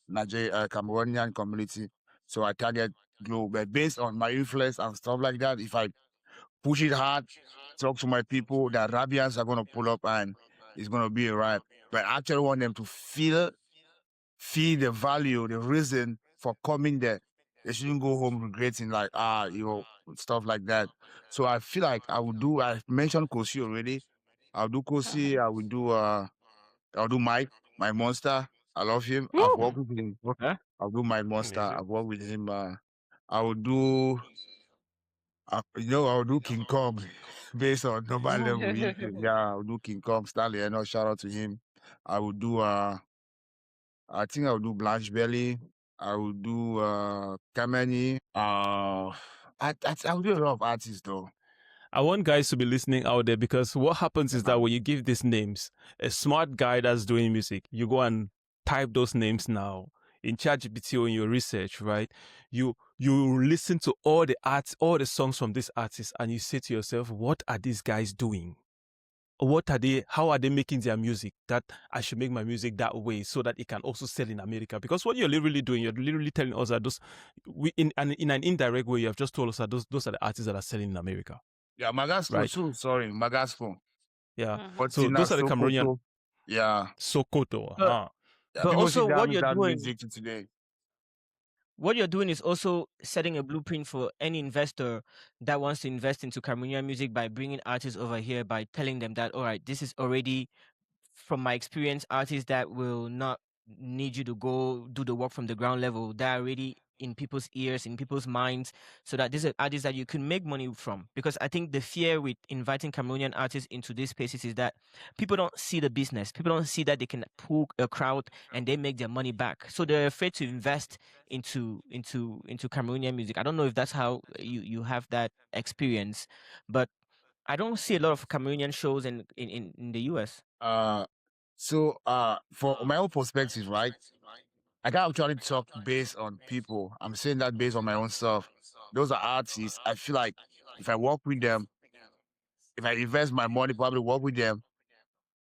S4: Nigeria, Cameroonian community, so I target global. But based on my influence and stuff like that, if I push it hard, talk to my people, the Arabians are gonna pull up and it's gonna be a rap. But I actually want them to feel the value, the reason for coming there. They shouldn't go home regretting like stuff like that. So I feel like I mentioned Kosi already. I'll do Kosi, I'll do Mike, my monster. I love him. I've
S1: Woo!
S4: worked with him.
S1: Huh?
S4: I'll do my monster.
S3: Amazing.
S4: I've worked with him. I will do I'll do King Kong based on normal level. Yeah, I'll do King Kong, Stanley, shout out to him. I will do I think I'll do Blanche Belly. I will do Kameni. I'll do a lot of artists though.
S3: I want guys to be listening out there, because what happens is that when you give these names, a smart guy that's doing music, you go and type those names now in ChatGPT or in your research, right? You listen to all the songs from these artists, and you say to yourself, what are these guys doing? How are they making their music that I should make my music that way so that it can also sell in America? Because what you're literally doing, you're literally telling us that in an indirect way, you have just told us that those are the artists that are selling in America.
S4: Yeah, Magaspo.
S3: Right.
S4: So sorry, Magaspo.
S3: Yeah.
S4: But
S3: So those are the Cameroonian.
S4: Yeah.
S3: Sokoto.
S1: But,
S4: Yeah,
S1: but
S4: people
S1: also,
S4: see
S1: what you're
S4: that
S1: doing,
S4: music to today.
S1: what you're doing is also setting a blueprint for any investor that wants to invest into Cameroonian music by bringing artists over here, by telling them that, all right, this is already, from my experience, artists that will not need you to go do the work from the ground level, that are already in people's ears, in people's minds, so that these are artists that you can make money from. Because I think the fear with inviting Cameroonian artists into these spaces is that people don't see the business. People don't see that they can pull a crowd and they make their money back. So they're afraid to invest into Cameroonian music. I don't know if that's how you have that experience, but I don't see a lot of Cameroonian shows in the US.
S4: So for my own perspective, right? I can actually talk based on people. I'm saying that based on my own self. Those are artists. I feel like if I work with them, if I invest my money, probably work with them,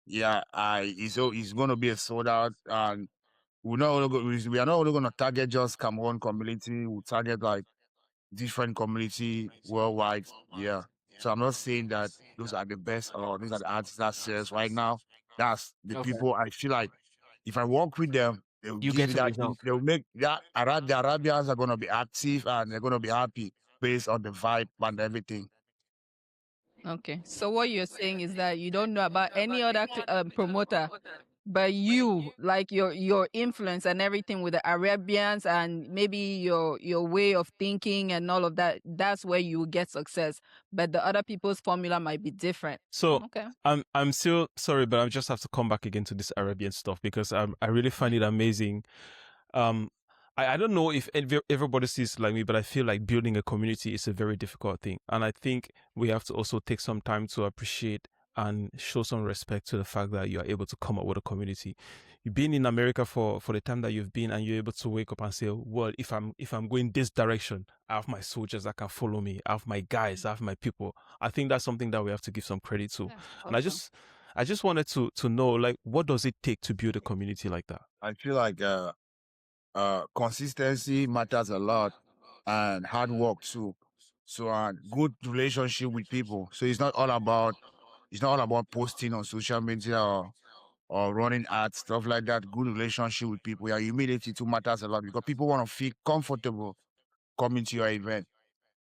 S4: yeah, it's gonna be a sold out. And we are not only gonna target just Cameroon community. We target like different community worldwide. Yeah. So I'm not saying that those are the best or those are the artists that sells right now. That's the
S1: Okay.
S4: people I feel like if I work with them, they will
S1: You
S4: give
S1: get
S4: me
S1: a
S4: that.
S1: result.
S4: They will make that. The Arabians are gonna be active and they're gonna be happy based on the vibe and everything.
S2: Okay. So what you're saying is that you don't know about any other promoter, but you, like your influence and everything with the Arabians and maybe your way of thinking and all of that, that's where you will get success. But the other people's formula might be different.
S3: So
S2: Okay.
S3: I'm still sorry, but I just have to come back again to this Arabian stuff, because I really find it amazing. I don't know if everybody sees it like me, but I feel like building a community is a very difficult thing. And I think we have to also take some time to appreciate and show some respect to the fact that you are able to come up with a community. You've been in America for the time that you've been, and you're able to wake up and say, well, if I'm going this direction, I have my soldiers that can follow me. I have my guys, I have my people. I think that's something that we have to give some credit to. And I just wanted to know, like, what does it take to build a community like that?
S4: I feel like consistency matters a lot and hard work too. So good relationship with people. So it's not all about posting on social media or running ads, stuff like that. Good relationship with people. Your humility too matters a lot because people want to feel comfortable coming to your event.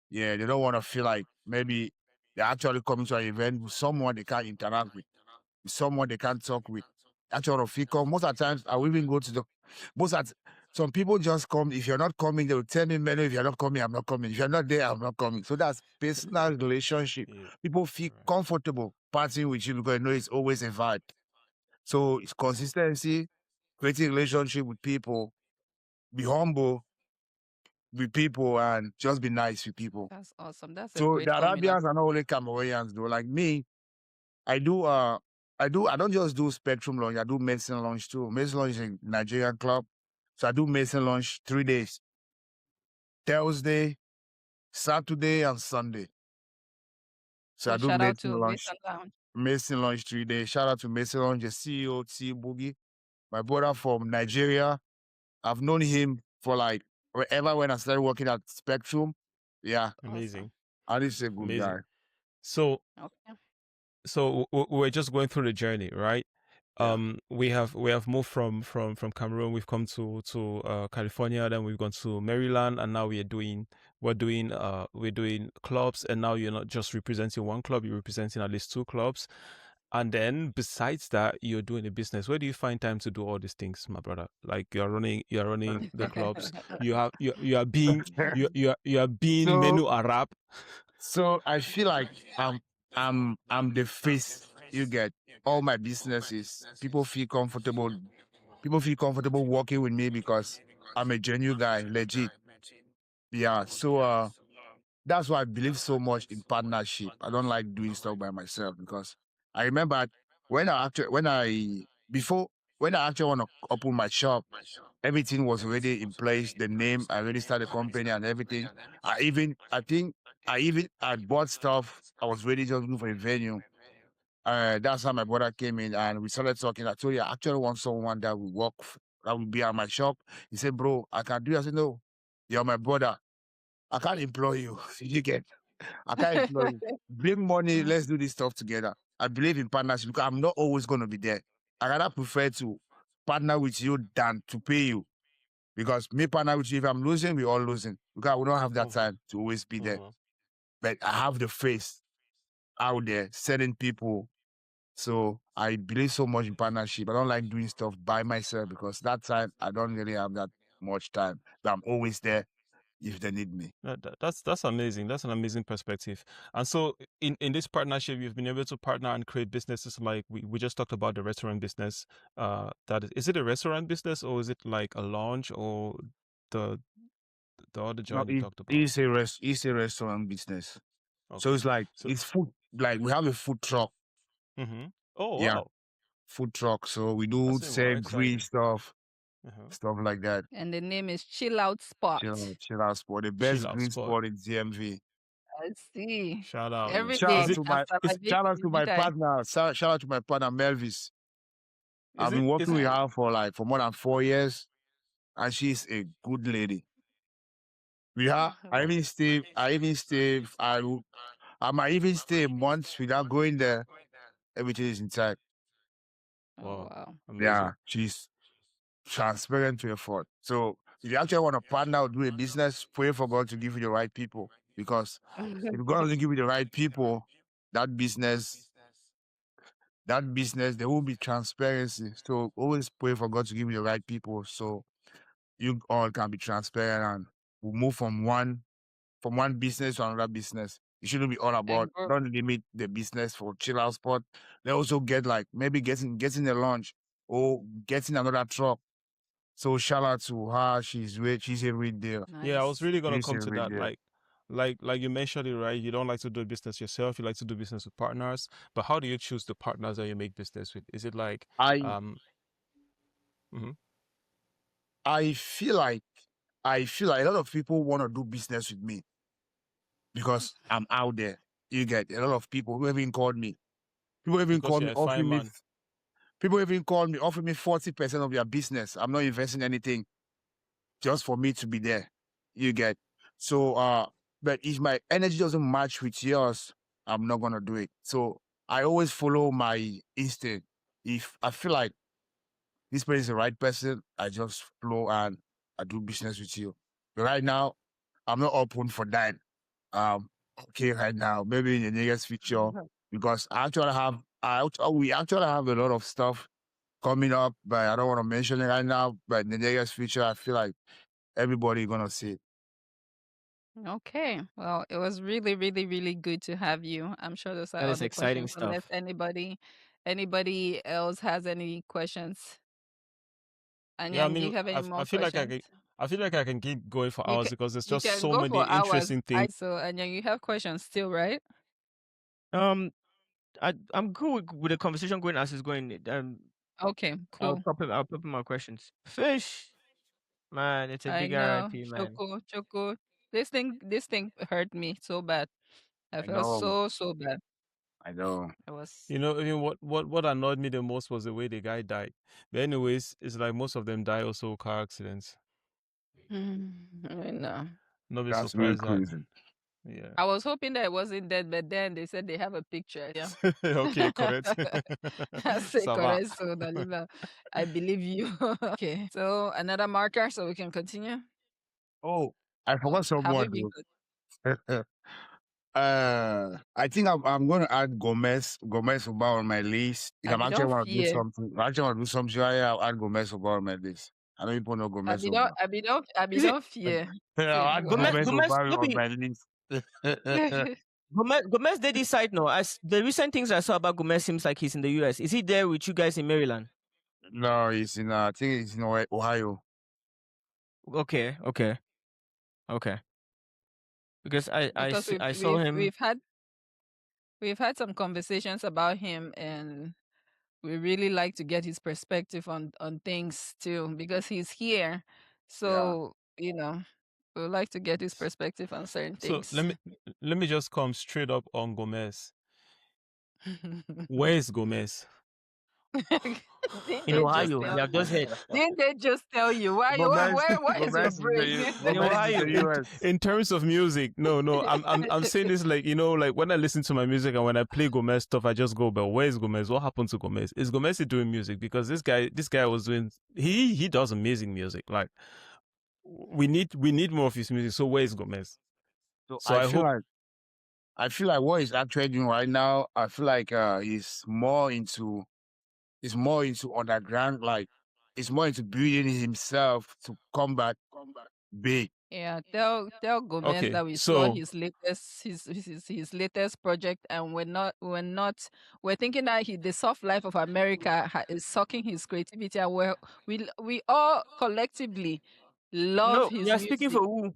S4: Yeah, they don't want to feel like maybe they're actually coming to an event with someone they can't interact with someone they can't talk with. Actually, feel most of the times I will even go to the most at some people just come. If you're not coming, they will tell me, Meno, if you're not coming, I'm not coming. If you're not there, I'm not coming. So that's personal relationship.
S3: Yeah.
S4: People feel comfortable partying with you because they know it's always a vibe. So it's consistency, creating relationship with people, be humble, with people and just be nice with people.
S2: That's awesome. That's a
S4: So
S2: great
S4: the
S2: formula.
S4: Arabians are not only Cameroonians though. Like me, I do I don't just do Spectrum Lounge, I do Mason Lounge too. Mason Lounge is a Nigerian club. So I do Mason Lounge 3 days. Thursday, Saturday, and Sunday. So
S2: So
S4: I do
S2: shout out
S4: Mason
S2: to
S4: Lounge.
S2: Mason Lounge.
S4: Mason Lounge 3 days. Shout out to Mason Lounge, the CEO, T Boogie, my brother from Nigeria. I've known him for like wherever when I started working at Spectrum. Yeah.
S3: Amazing.
S4: And he's a good
S3: Amazing.
S4: guy.
S3: So
S2: Okay.
S3: we're just going through the journey, right?
S4: Yeah.
S3: We have moved from Cameroon. We've come to California, then we've gone to Maryland, and now we're doing clubs. And now you're not just representing one club; you're representing at least two clubs. And then besides that, you're doing a business. Where do you find time to do all these things, my brother? Like you're running the clubs. You are being you are being
S4: So-
S3: Menoarab.
S4: So I feel like I'm the face. You get all my businesses. People feel comfortable. People feel comfortable working with me because I'm a genuine guy, legit. Yeah. So that's why I believe so much in partnership. I don't like doing stuff by myself because I remember when I actually want to open my shop, everything was already in place. The name, I already started the company and everything. I bought stuff. I was ready just looking for a venue. That's how my brother came in and we started talking. I told you I actually want someone that will that will be at my shop. He said, "Bro, I can do it." I said, "No, you're my brother. I can't employ you." You get, I can't employ you. Bring money. Let's do this stuff together. I believe in partnership because I'm not always going to be there. I rather prefer to partner with you than to pay you. Because me partner with you, if I'm losing, we all losing. Because we don't have that time to always be there. But I have the face out there, selling people. So I believe so much in partnership. I don't like doing stuff by myself because that time I don't really have that much time. But I'm always there if they need me.
S3: That's amazing. That's an amazing perspective. And so in this partnership, you've been able to partner and create businesses like we just talked about the restaurant business. Is it a restaurant business or is it like a lounge or the other joint you talked about?
S4: It's a restaurant business.
S3: Okay.
S4: So it's like it's food. Like we have a food truck.
S3: Mm-hmm. Oh
S4: Yeah.
S3: wow.
S4: Food truck. So we do
S3: That's
S4: sell
S3: exciting.
S4: green stuff, stuff like that.
S2: And the name is Chill Out Spot.
S4: Chill out spot. The best
S3: Chill out
S4: green
S3: spot.
S4: spot in DMV.
S2: I see.
S3: Shout out.
S2: Every
S4: Shout
S2: day
S4: out to my
S2: after my
S4: shout out
S2: visit,
S4: to my
S2: you guys-
S4: partner. Shout out to my partner Melvis. I've been working with her for more than 4 years, and she's a good lady. With her, I might even stay a month without going there. Everything is inside.
S2: Oh, wow.
S3: Amazing.
S4: Yeah, she's transparent to a fault. So if you actually want to partner or do a business, pray for God to give you the right people. Because if God doesn't give you the right people, that business, there will be transparency. So always pray for God to give you the right people so you all can be transparent and we'll move from one business to another business. It shouldn't be all about don't limit the business for chill out spot. They also get like maybe getting a lunch or getting another truck. So shout out to her. She's a real deal.
S2: Nice.
S3: Yeah, I was really gonna
S4: She's
S3: come
S4: a
S3: to
S4: real
S3: that.
S4: deal.
S3: Like you mentioned it, right? You don't like to do business yourself. You like to do business with partners. But how do you choose the partners that you make business with? Is it like mhm.
S4: I feel like a lot of people want to do business with me because I'm out there. You get a lot of people who even called me. People even
S3: Because
S4: call me
S3: you're a fine
S4: offering me.
S3: man.
S4: People even call me offering me 40% of their business. I'm not investing anything, just for me to be there. You get so. But if my energy doesn't match with yours, I'm not gonna do it. So I always follow my instinct. If I feel like this person is the right person, I just flow and I do business with you. But right now, I'm not open for that. Okay, right now, maybe in the next future, because we actually have a lot of stuff coming up, but I don't want to mention it right now. But in the next future, I feel like everybody gonna see it.
S2: Okay. Well, it was really, really, really good to have you. I'm sure those are
S1: That is
S2: other
S1: exciting
S2: questions unless
S1: stuff.
S2: anybody else has any questions.
S3: Yeah, I
S2: Anyang, do
S3: mean,
S2: you have any more
S3: I feel like
S2: questions?
S3: I feel like I can keep going for
S2: You
S3: hours
S2: can,
S3: because there's
S2: you
S3: just
S2: can
S3: so
S2: go
S3: many
S2: for hours.
S3: interesting things.
S2: And then you have questions still, right?
S1: I'm cool with the conversation going as it's going.
S2: Okay, cool.
S1: I'll pop in my questions. Fish, man, it's a
S2: I
S1: big
S2: know,
S1: RIP, man.
S2: Choco. This thing hurt me so bad. I
S4: I
S2: felt
S4: know.
S2: so bad.
S4: I know.
S2: I was.
S3: You know, even what annoyed me the most was the way the guy died. But anyways, it's like most of them die also car accidents.
S2: I know.
S3: Not be
S4: That's real
S3: surprised that.
S4: crazy.
S3: Yeah.
S2: I was hoping that it wasn't dead, but then they said they have a picture. Yeah.
S3: Okay, correct.
S2: I say
S3: Ça va.
S2: correct, so Dalila, I believe you. Okay. So another marker, so we can continue.
S4: Oh, I forgot
S2: Have we
S4: someone.
S2: been
S4: Though. I think I'm going to add Gomez Uba on my list. If I'm actually
S2: don't
S4: want to do
S2: fear.
S4: something, I actually want to do something. Yeah, I'll add Gomez Uba on my list. I know people know Gomez Uba.
S1: Is it
S2: don't fear.
S4: Yeah, I'll add
S1: Gomez?
S4: Gomez Uba
S1: No
S4: on
S1: be
S4: my list.
S1: Gomez did this side now. As the recent things I saw about Gomez seems like he's in the US. Is he there with you guys in Maryland?
S4: No, he's in. I think he's in Ohio.
S1: Okay. Because
S2: Because
S1: I saw him.
S2: we've had some conversations about him, and we really like to get his perspective on things too, because he's here. So you know, we would like to get his perspective on certain
S3: So
S2: things.
S3: let me just come straight up on Gomez. Where is Gomez?
S2: Didn't
S1: In
S2: they just
S1: Ohio,
S2: tell
S1: you have just heard.
S2: Didn't they just tell you? Why
S4: Gomez,
S2: where is your
S4: Gomez is
S2: brain?
S1: In Ohio.
S4: the US.
S3: In terms of music, no, I'm saying this like, you know, like when I listen to my music and when I play Gomez stuff, I just go, but where's Gomez? What happened to Gomez? Is Gomez doing music? Because this guy was doing, he does amazing music. Like we need more of his music. So where is Gomez? So
S4: I feel like what he's actually doing right now, I feel like he's more into underground, like he's more into building himself to come back big.
S2: Yeah, tell Gomez
S3: Okay,
S2: that we saw
S3: so
S2: his latest project, and we're thinking that the soft life of America is sucking his creativity, and we all collectively love
S1: No,
S2: his
S1: you are
S2: music.
S1: speaking for who?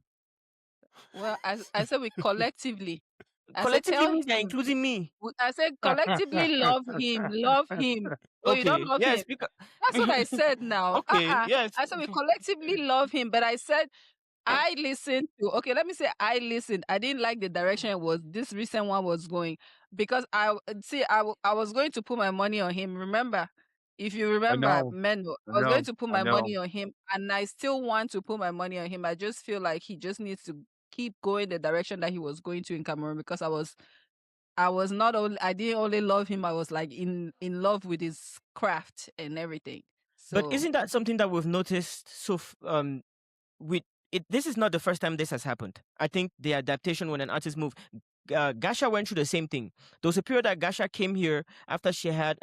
S2: Well, I said we collectively. I said
S1: Collectively
S2: tell
S1: means you're
S2: him.
S1: including me.
S2: I said collectively love him, love him. Oh, you don't
S1: Okay.
S2: love
S1: Yes,
S2: him.
S1: because
S2: That's what I said now.
S1: okay, yes.
S2: I said we collectively love him, but I said I listened to. Okay, let me say I listened. I didn't like the direction it was this recent one was going, because I was going to put my money on him. Remember, if you remember,
S4: know.
S2: Meno, I was going to put my money on him, and I still want to put my money on him. I just feel like he just needs to keep going the direction that he was going to in Cameroon, because I was not only, I didn't only love him, I was like in love with his craft and everything. So,
S1: But isn't that something that we've noticed? With it, this is not the first time this has happened. I think the adaptation when an artist moves. Gasha went through the same thing. There was a period that Gasha came here after she had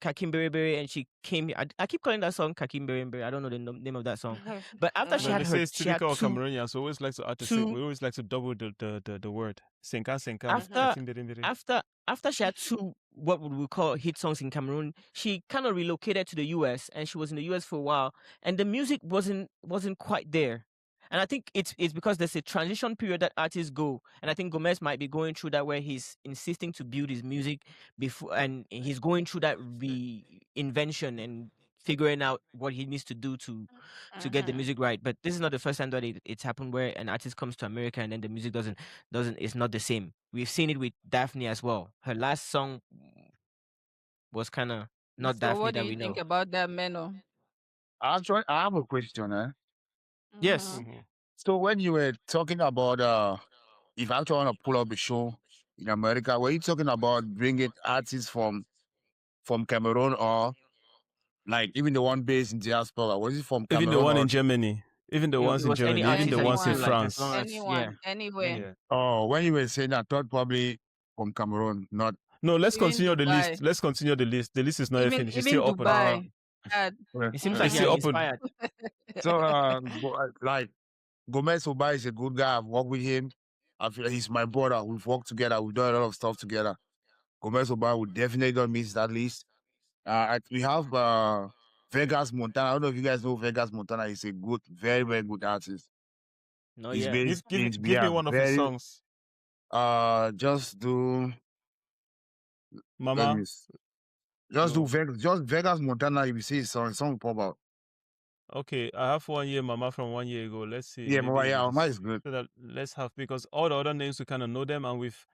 S1: Kakim Berry, and she came here. I keep calling that song Kakim Berry. I don't know the name of that song. But after she
S3: no,
S1: had
S3: they
S1: her,
S3: say it's
S1: she had
S3: typical of
S1: two.
S3: Cameroonians. So always like to we always like to double the word. Senka.
S1: After she had two, what would we call hit songs in Cameroon, she kind of relocated to the US, and she was in the US for a while, and the music wasn't quite there. And I think it's because there's a transition period that artists go, and I think Gomez might be going through that, where he's insisting to build his music before, and he's going through that reinvention and figuring out what he needs to do to get the music right. But this is not the first time that it's happened where an artist comes to America and then the music doesn't it's not the same. We've seen it with Daphne as well. Her last song was kind of not
S2: so
S1: Daphne
S2: what do
S1: that
S2: you
S1: we
S2: think
S1: know.
S2: about that, Meno?
S4: Actually, I have a question.
S1: Yes.
S4: So when you were talking about if I actually want to pull up a show in America, were you talking about bringing artists from Cameroon, or like even the one based in diaspora? Was it from
S3: Even the
S4: Cameroon
S3: one
S4: or?
S3: in Germany. Even the
S1: It
S3: ones in
S1: was any
S3: Germany. Even
S1: artist
S3: the
S1: that you
S3: ones in
S1: feel like, as
S3: France.
S1: long as
S2: Anywhere.
S3: Yeah.
S4: Oh, when you were saying that, I thought probably from Cameroon, not.
S3: No, let's
S2: Even
S3: continue the
S2: Dubai.
S3: list. Let's continue the list. The list is not yet finished. It's
S2: Even
S3: still open.
S2: Dubai. Dad,
S1: it seems
S3: It's
S1: like
S3: still
S1: you're
S3: open.
S1: inspired.
S4: So, like Gomez Oba is a good guy. I've worked with him. I feel like he's my brother. We've worked together. We've done a lot of stuff together. Gomez Oba would definitely don't miss that list. We have Vegas Montana. I don't know if you guys know Vegas Montana. He's a good, very, very good artist.
S1: No,
S4: He's
S1: yeah.
S4: based,
S3: Give me one of his
S4: very,
S3: songs.
S4: just do, let
S3: Mama.
S4: me, just do
S3: No.
S4: Vegas Montana. If you see his song will pop out.
S3: Okay, I have 1 year Mama from 1 year ago. Let's see.
S4: Yeah,
S3: maybe it
S4: Mama is good.
S3: so that let's have, because all the other names we kind of know them and we've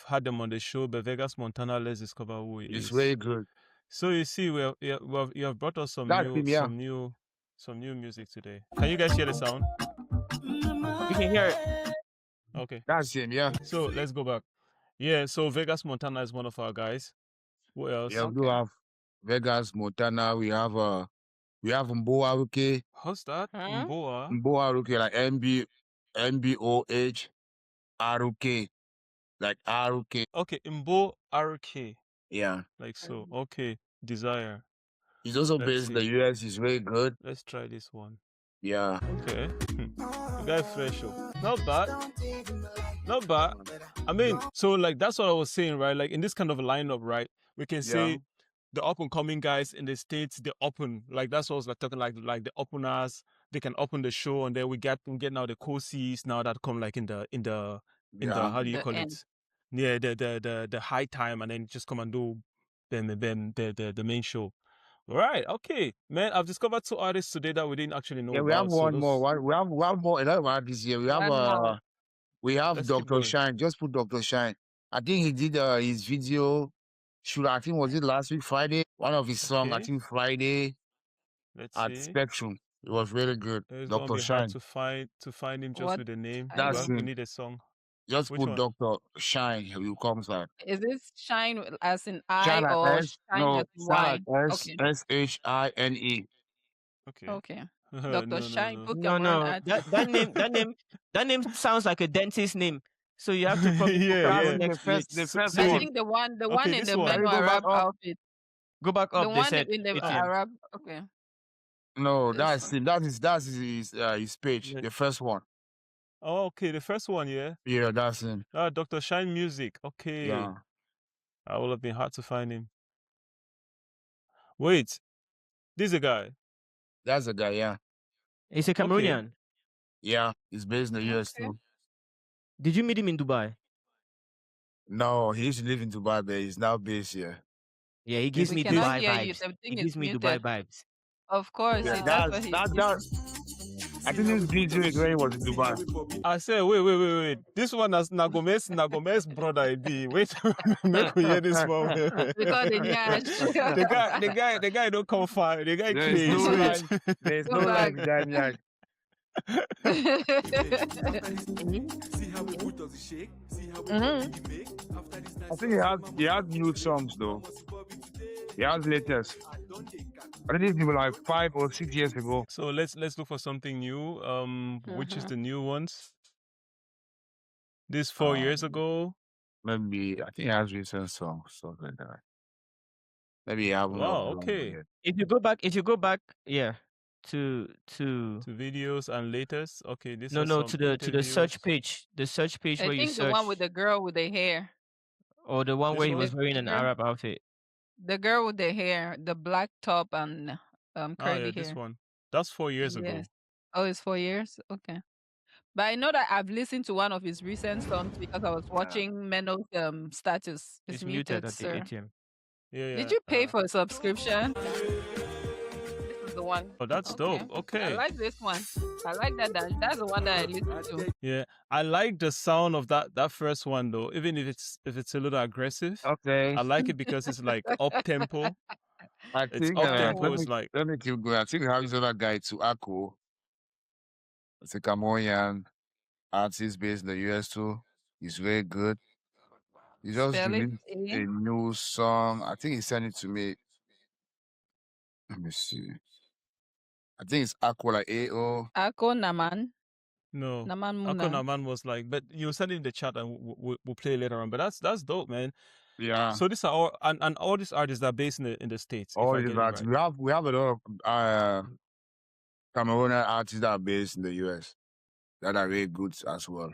S3: had them on the show, but Vegas Montana, let's discover who he
S4: It's
S3: is.
S4: very good.
S3: So you see, you have brought us some
S4: That's
S3: new
S4: him, yeah.
S3: some new music today. Can you guys hear the sound?
S1: We can hear it.
S3: Okay.
S4: That's him, yeah.
S3: So let's go back. Yeah, so Vegas Montana is one of our guys. Who else?
S4: Yeah, we do have Vegas Montana. We have Mboa.
S3: What's that?
S2: Huh?
S3: Mboa.
S4: Mboa, like MBOH RK. Like RK.
S3: Okay, Mbo RK.
S4: Yeah.
S3: Like so. Okay. Desire.
S4: He's also
S3: Let's
S4: based in the
S3: see.
S4: US. He's very good.
S3: Let's try this one.
S4: Yeah.
S3: Okay. The guy fresh. Not bad. Not bad. I mean, so like that's what I was saying, right? Like in this kind of lineup, right? We can say the up and coming guys in the States, they open. Like that's what I was like talking like the openers, they can open the show, and then we get now the co-Cs now that come like in the how do you
S2: The
S3: call
S2: end.
S3: it? Yeah, the high time, and then just come and do the main show. Right, okay. Man, I've discovered 2 artists today that we didn't actually know
S4: Yeah, we
S3: about.
S4: have one more. We have one more. A lot of artists here. We have
S2: One more.
S4: we have
S3: Let's keep
S4: Dr.
S3: going.
S4: Shine. Just put Dr. Shine. I think he did his video shoot. I think was it last week Friday? One of his songs. I
S3: Okay.
S4: think Friday
S3: Let's
S4: at
S3: see.
S4: Spectrum. It was really good.
S3: It's gonna
S4: Dr.
S3: be
S4: Shine.
S3: hard to find him just
S2: What
S3: with the name.
S4: That's
S3: We
S4: him.
S3: need a song.
S4: Just
S3: Which
S4: put
S3: one?
S4: Dr. Shine. He will come back.
S2: Is this shine as in I
S4: Shine at
S2: or
S4: S.
S2: shine
S4: No,
S2: as in
S4: shine
S2: Y?
S4: at S
S2: Okay.
S4: SHINE.
S3: Okay.
S2: Okay.
S3: No,
S2: Dr. Shine,
S3: no.
S2: put
S1: No,
S2: Cameroon
S1: no.
S2: artist.
S1: That name sounds like a dentist name. So you have to probably put
S3: Yeah,
S1: Cameroon
S3: yeah.
S1: next to it.
S4: The
S3: So,
S4: first
S3: so
S2: I
S3: the,
S4: one.
S2: think the one
S3: okay,
S2: in
S3: this
S2: the
S3: one.
S4: Can you go back
S2: Menoarab
S4: up?
S2: outfit.
S1: Go back
S2: The
S1: up, they
S2: one
S1: said
S2: in the
S1: ATM.
S2: Arab. Okay.
S4: No,
S2: This
S4: that's
S2: one.
S4: him. That's his page.
S3: Yeah.
S4: The first one.
S3: Oh, okay, the first one, yeah.
S4: Yeah, that's him.
S3: Dr. Shine Music. Okay.
S4: Yeah.
S3: I would have been hard to find him. Wait, this is a guy.
S4: That's the guy, yeah.
S1: He's a Cameroonian.
S4: Yeah. He's based in the US
S2: Okay.
S4: too.
S1: Did you meet him in Dubai?
S4: No, he used to live in Dubai, but he's now based here.
S1: Yeah, he gives
S2: We
S1: me
S2: cannot
S1: Dubai
S2: hear you.
S1: vibes.
S2: The
S1: He
S2: thing
S1: gives
S2: is
S1: me
S2: muted.
S1: Dubai vibes.
S2: Of course,
S4: Yeah,
S2: that's what he
S4: I think this video is when he was in Dubai.
S3: I said, wait. This one is Nagomez brother. Wait, make we hear this one.
S2: because the nyash.
S3: the guy don't come far. The guy
S4: There's
S3: crazy.
S4: no
S3: Wait.
S4: line. There's
S2: Go
S4: no
S2: back.
S4: line behind that. I think he has new songs though. He has latest. I think it was like 5 or 6 years ago.
S3: So let's look for something new. Which is the new ones? This 4 years ago.
S4: Maybe I think he has recent songs, stuff like that. Maybe he haven't.
S3: Wow. Okay.
S4: Yet.
S1: If you go back, yeah, to
S3: videos and latest. Okay, this
S1: no
S3: is
S1: no
S3: some
S1: to the
S3: interviews.
S1: search page. The search page
S2: I
S1: where you
S2: think the
S1: search,
S2: one with the girl with the hair.
S1: or the one
S3: This
S1: where he
S3: one?
S1: was wearing an
S2: Girl.
S1: Arab outfit.
S2: The girl with the hair, the black top and curly
S3: yeah, this
S2: hair.
S3: one. That's 4 years ago.
S2: Yes. Oh, it's 4 years? Okay. But I know that I've listened to one of his recent songs because I was watching Meno's status.
S1: It's muted at the
S2: sir.
S1: ATM.
S3: Yeah.
S2: Did you pay for a subscription? This is the one.
S3: Oh, that's dope.
S2: I
S3: Okay.
S2: like this one. I like that. That's the one that I listen to.
S3: Yeah, I like the sound of that first one though. Even if it's a little aggressive,
S4: Okay.
S3: I like it because it's like up tempo.
S4: I
S3: It's
S4: think
S3: up tempo. It's like
S4: let me keep going. I think we have this other guy to Akko. It's a Cameroonian artist based in the US too. He's very good. He just
S2: Spell it.
S4: released a new song. I think he sent it to me. Let me see. I think it's Akko, like AO.
S2: Ako Naman.
S3: no.
S2: Naman
S3: Uncle
S2: Muna.
S3: Naman was like, but you send it in the chat and we'll play later on. But that's dope, man.
S4: Yeah.
S3: So these are all and all these artists are based in the States.
S4: All
S3: if I
S4: these
S3: get it
S4: artists.
S3: right.
S4: We have a lot of Cameroonian artists that are based in the US that are very good as well.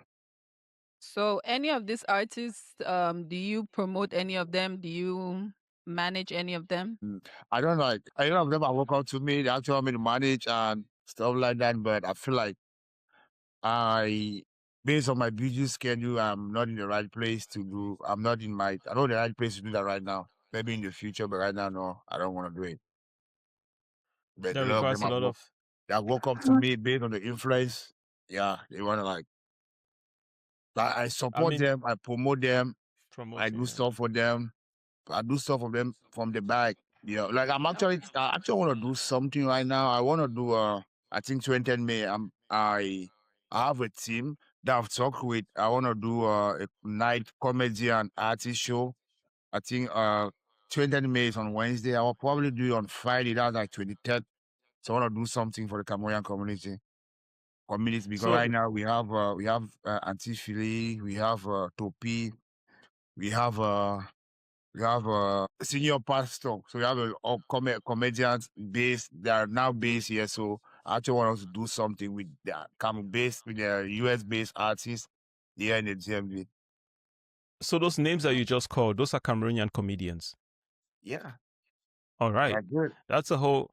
S2: So any of these artists, do you promote any of them? Do you manage any of them?
S4: I don't like. I don't know if them are work out to me. They actually want me to manage and stuff like that. But I feel like I, based on my busy schedule, I'm not in the right place to do. I'm not in my. I know the right place to do that right now. Maybe in the future, but right now, no, I don't want to do it. But
S3: That
S4: a lot of them
S3: requires a
S4: have
S3: lot
S4: work.
S3: of
S4: They have woke up to me based on the influence. Yeah, they want to like I
S3: I
S4: support
S3: mean
S4: them. I promote them. I
S3: promoting.
S4: do
S3: Yeah.
S4: stuff for them. I do stuff for them from the back. Yeah, like I actually want to do something right now. I want to do I think 20 May. I have a team that I've talked with. I want to do a night comedy and artist show. I think 20 May is on Wednesday. I will probably do it on Friday. That's like 23rd. So I want to do something for the Cameroonian community because
S3: So
S4: right now we have Auntie Philly, we have Topi, we have senior pastor. So we have comedians based. They are now based here. So I actually want us to do something with that come based with the US based artists here in the GMV.
S3: so those names that you just called, those are Cameroonian comedians.
S4: Yeah.
S3: All right.
S4: They're good.
S3: That's a whole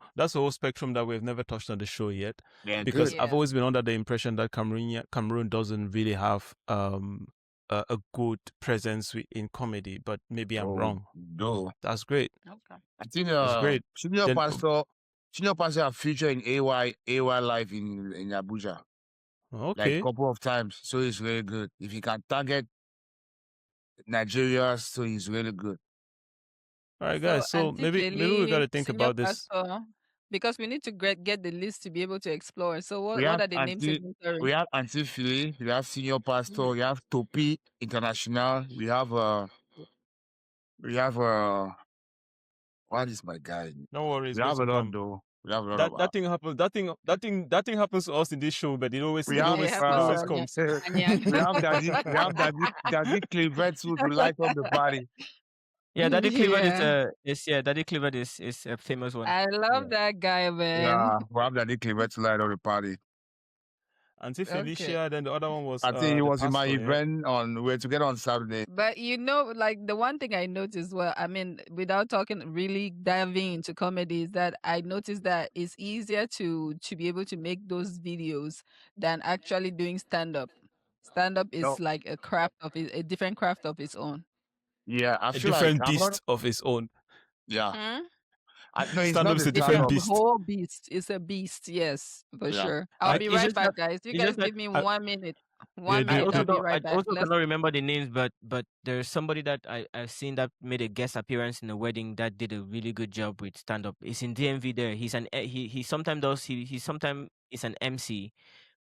S3: spectrum that we've never touched on the show yet.
S4: They're
S3: Because
S4: good.
S3: I've
S2: Yeah.
S3: always been under the impression that Cameroon doesn't really have a good presence in comedy, but maybe I'm wrong.
S4: No.
S3: That's great.
S2: Okay.
S4: I think
S3: That's great.
S4: senior
S3: Then
S4: pastor have featured in AY live in Abuja. Like
S3: okay.
S4: a couple of times. So it's really good. If you can target Nigeria, so it's really good.
S3: All right, guys. So maybe we got to think
S2: Senior
S3: about this.
S2: Pastor, because we need to get the list to be able to explore. So
S4: We
S2: what
S4: have
S2: are the names again? Sorry.
S4: we have Auntie Philly, we have Senior Pastor, we have Topi International, we have what is my guy?
S3: No worries.
S4: We have
S3: Going
S4: a
S3: to
S4: lot
S3: come.
S4: though. We have a lot
S3: That
S4: of
S3: thing happens. That thing happens to us in this show, but it always
S4: we
S3: it
S4: have
S3: always comes.
S4: we have Daddy Cleaver too to light up the party.
S1: Yeah, Daddy Clifford
S2: Yeah.
S1: Daddy Clifford is a famous one.
S2: I love that guy, man.
S4: Yeah, we have Daddy Cleaver to light up the party.
S3: Auntie
S2: Okay.
S3: Felicia, then the other one was
S4: I think he
S3: the
S4: was in my
S3: pastor, yeah?
S4: event on we're together on Saturday.
S2: But like the one thing I noticed, well, I mean, without talking really diving into comedy, is that I noticed that it's easier to be able to make those videos than actually doing stand up. Stand up is
S4: No.
S2: like a different craft of its own.
S4: Yeah, I
S3: A
S4: feel like
S3: different
S4: I'm not
S3: beast of his own.
S4: yeah.
S2: Hmm?
S4: No, it's
S3: Stand
S4: not
S3: up is
S4: the
S3: a different
S4: stand-up.
S3: beast.
S2: Whole beast. It's a beast, yes, for
S4: Yeah.
S2: sure. I'll be
S1: It's
S2: right
S1: just
S2: back,
S1: that
S2: guys. You
S1: it's
S2: guys
S1: just that
S2: give me
S3: I-
S2: 1 minute.
S3: Yeah,
S2: One
S3: do-
S1: I
S2: minute,
S3: do-
S2: I'll be right
S1: I
S2: back.
S1: also cannot remember the names, but there's somebody that I've seen that made a guest appearance in a wedding that did a really good job with stand up. It's in DMV there. He sometimes does he sometimes is an MC,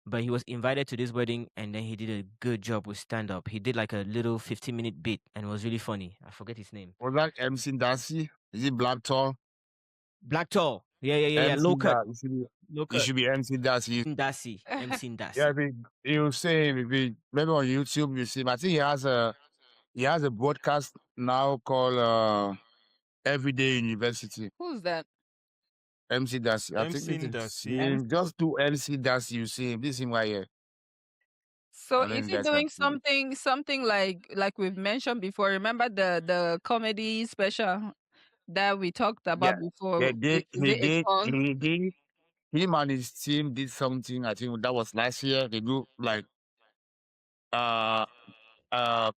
S1: but he was invited to this wedding and then he did a good job with stand up. He did like a little 15-minute bit and it was really funny. I forget his name.
S4: Was that MC Darcy? Is it Black Tall?
S1: Black Tall. Yeah.
S4: MC
S1: Low cut.
S4: It should be MC Darcy.
S1: Ndasi. MC Ndasi.
S4: Yeah, you say maybe on YouTube you see him. I think he has a broadcast now called Everyday University.
S2: Who's that?
S4: MC Darcy. I
S3: MC
S4: think it's
S3: Darcy.
S4: him. Just do MC Darcy, you see him. This is him right here.
S2: So
S4: And then
S2: is
S4: you
S2: he
S4: guys can
S2: doing
S4: see.
S2: something like we've mentioned before? Remember the comedy special that we talked about before? Is it a con?
S4: He did. Him and his team did something. I think that was last year. They do like uh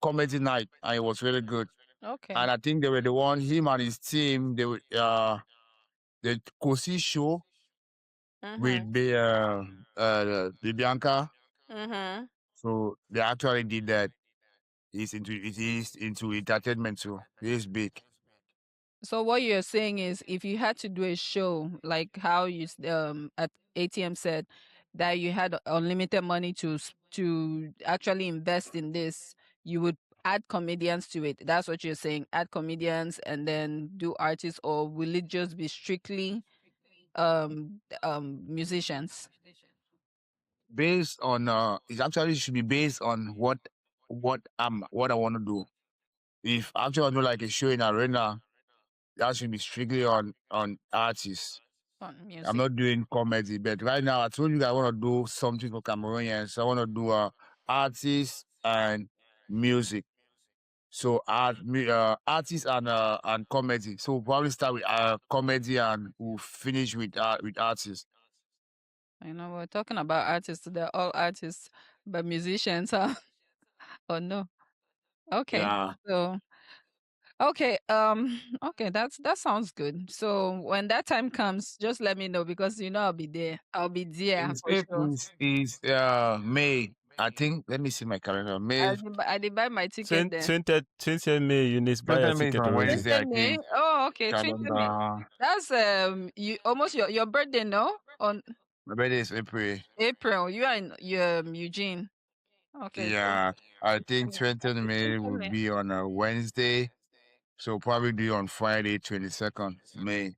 S4: comedy night, and it was really good.
S2: Okay.
S4: And I think they were the one. Him and his team. They were the Kosi show with the Bianca.
S2: Mm-hmm.
S4: So they actually did that. He's into entertainment too. He's big.
S2: So what you're saying is, if you had to do a show like how at ATM said that you had unlimited money to actually invest in this, you would add comedians to it. That's what you're saying. Add comedians and then do artists, or will it just be strictly musicians?
S4: Based on it actually should be based on what I want to do. If actually I do like a show in arena, that should be strictly on artists.
S2: On music.
S4: I'm not doing comedy, but right now I told you that I want to do something for Cameroonians. So I want to do artists and music. So artists and comedy. So we'll probably start with comedy and we'll finish with artists.
S2: You know, we're talking about artists. They're all artists, but musicians, huh? Oh no. Okay.
S4: Yeah.
S2: So okay, okay, that sounds good. So when that time comes, just let me know because you know I'll be there. I'll be there
S4: It's,
S2: for
S4: it
S2: sure.
S4: is May. I think let me see my calendar. May
S2: I did buy my ticket there.
S3: 20 May, you need to buy a
S4: May is
S3: ticket
S4: on
S3: already.
S4: Wednesday, I
S2: 20 May.
S4: think.
S2: Oh, okay, 20 May.
S4: Calendar.
S2: That's you almost your birthday, no? On
S4: My birthday is April.
S2: April. You are in Eugene. Okay.
S4: Yeah, I think 20th
S2: Okay,
S4: May
S2: 20
S4: will
S2: May.
S4: be on a Wednesday. So probably be on Friday, 22nd May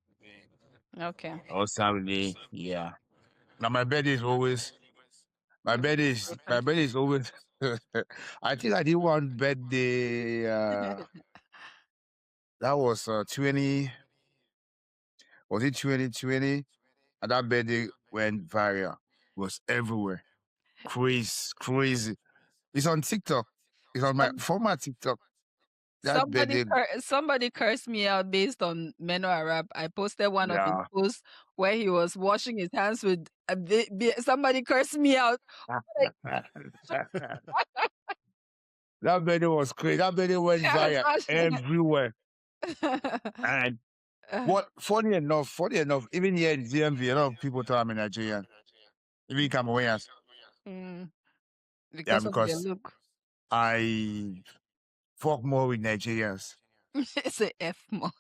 S2: Okay.
S4: or Saturday. Yeah. Now my birthday is always my birthday is always I think I did one birthday that was 20 was it 2020? And that birthday went viral. Was everywhere. Crazy. It's on TikTok. It's on my
S2: Some,
S4: former TikTok. That birthday,
S2: somebody cursed me out based on Menoarab. I posted one of his
S4: yeah.
S2: posts where he was washing his hands with somebody cursed me out. Like,
S4: That birthday was crazy. That birthday went
S2: I was
S4: viral
S2: washing
S4: everywhere. And what funny enough, even here in DMV, a lot of people thought I'm a Nigerian. Even Cameroonians.
S2: Mm,
S4: Yeah,
S2: because of their
S4: because
S2: look.
S4: I fuck more with Nigerians.
S2: It's a F more.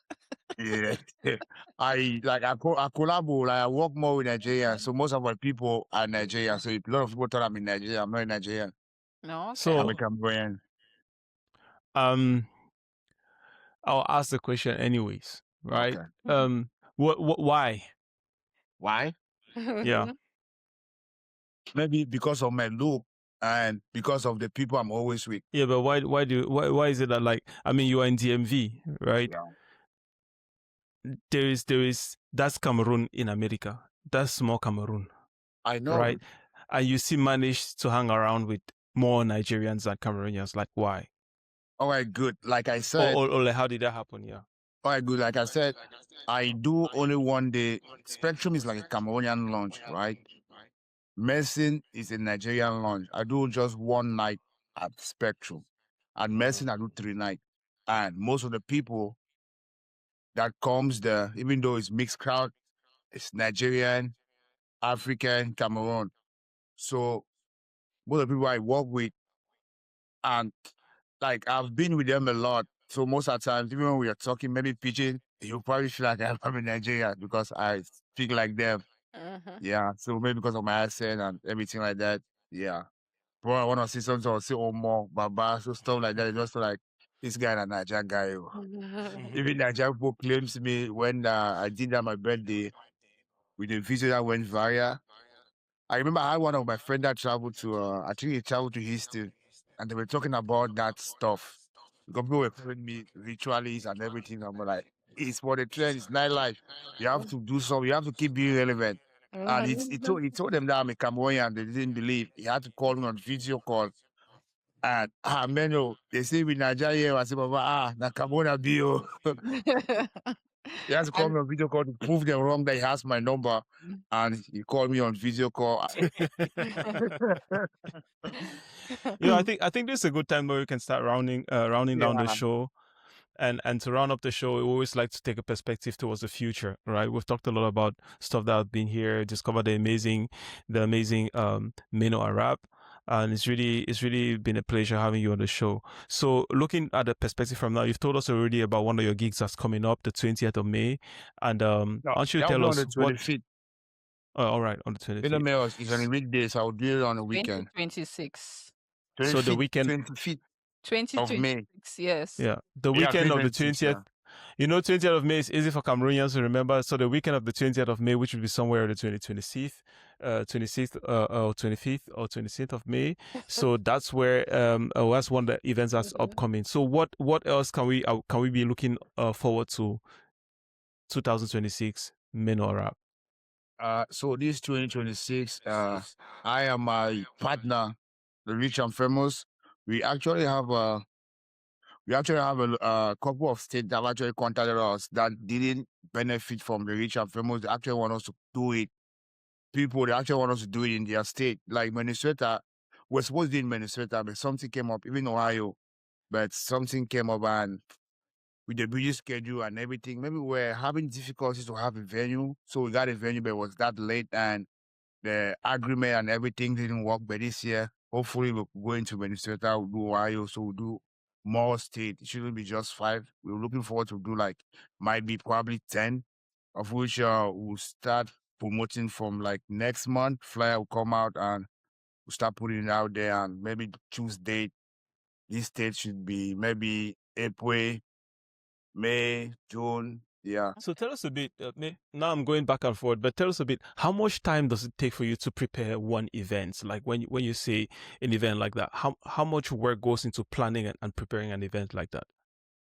S4: Yeah. I collabo, like I work more with Nigerians. So most of my people are Nigerian. So if a lot of people thought I'm in Nigeria, I'm not in Nigerian.
S2: No, okay.
S3: So
S4: I'm a Cameroonian.
S3: I'll ask the question anyways, right?
S4: Okay.
S3: Why?
S4: Why?
S3: Yeah.
S4: Maybe because of my look and because of the people I'm always with.
S3: Yeah, but why is it that, like, I mean, you are in DMV, right?
S4: Yeah.
S3: There is that's Cameroon in America. That's small Cameroon,
S4: I know.
S3: right? And you still manage to hang around with more Nigerians than Cameroonians. Like, why?
S4: All right, good. Like I said,
S3: Or like, how did that happen? Yeah.
S4: all right, good. Like I said, I do only one day. Spectrum is like a Cameroonian launch, right? Medicine is a Nigerian launch. I do just one night at Spectrum. At Medicine, I do 3 nights. And most of the people that comes there, even though it's mixed crowd, it's Nigerian, African, Cameroon. So most of the people I work with, and like I've been with them a lot. So most of the times, even when we are talking, maybe pitching, you probably feel like I'm in Nigeria because I speak like them. Yeah. So maybe because of my accent and everything like that. Yeah. But I want to see something or say more Baba, so stuff like that. It's just like this guy a Nigerian guy. Even Nigerian people claims me when I did that my birthday with the video that went viral. I remember I had one of my friends that traveled to I think he traveled to Houston and they were talking about that stuff. Because people were telling me rituals and everything. I'm like, it's for the trend, it's nightlife. You have to do something, you have to keep being relevant. And he told them that I'm a Cameroonian, they didn't believe. He had to call me on video call. And Meno, they say with Nigeria, I said, Baba, na Cameroon bio. He has to call me on video call to prove them wrong that he has my number. And he called me on video call.
S3: I think this is a good time where we can start rounding down the
S4: Yeah.
S3: show. And to round up the show, we always like to take a perspective towards the future, right? We've talked a lot about stuff that have been here, discovered the amazing Menoarab. And it's really been a pleasure having you on the show. So looking at the perspective from now, you've told us already about one of your gigs that's coming up, the 20th of May. And why don't you tell us
S4: on the 25th.
S3: all right, on the 25th.
S4: It's on a weekday, so I'll do it on a weekend.
S2: 2026.
S3: So the weekend
S4: 25th of
S2: 2026,
S4: May.
S2: yes.
S3: Yeah, the weekend of the
S4: 2026,
S3: 20th. You know, 20th of May is easy for Cameroonians to remember. So the weekend of the 20th of May, which will be somewhere on the 26th, 26th or 25th or 26th of May. So that's where that's one of the events that's upcoming. So what else can we be looking forward to 2026 Menoarab?
S4: So this 2026, I am my partner, the Rich and Famous. We actually have we actually have a couple of states that have actually contacted us that didn't benefit from the rich and famous. They actually want us to do it. People, they actually want us to do it in their state. Like Minnesota, we're supposed to do it in Minnesota, but something came up, even Ohio, but something came up and with the busy schedule and everything, maybe we're having difficulties to have a venue. So we got a venue, but it was that late and the agreement and everything didn't work. But this year, hopefully we'll go into Minnesota, we'll do Ohio, so we'll do more state. It shouldn't be just 5. We're looking forward to do like, might be probably 10, of which we'll start promoting from like next month. Flyer will come out and we'll start putting it out there and maybe choose date. This state should be maybe April, May, June. Yeah.
S3: So tell us a bit. Now I'm going back and forth, but tell us a bit. How much time does it take for you to prepare one event? Like when you say an event like that, how much work goes into planning and preparing an event like that?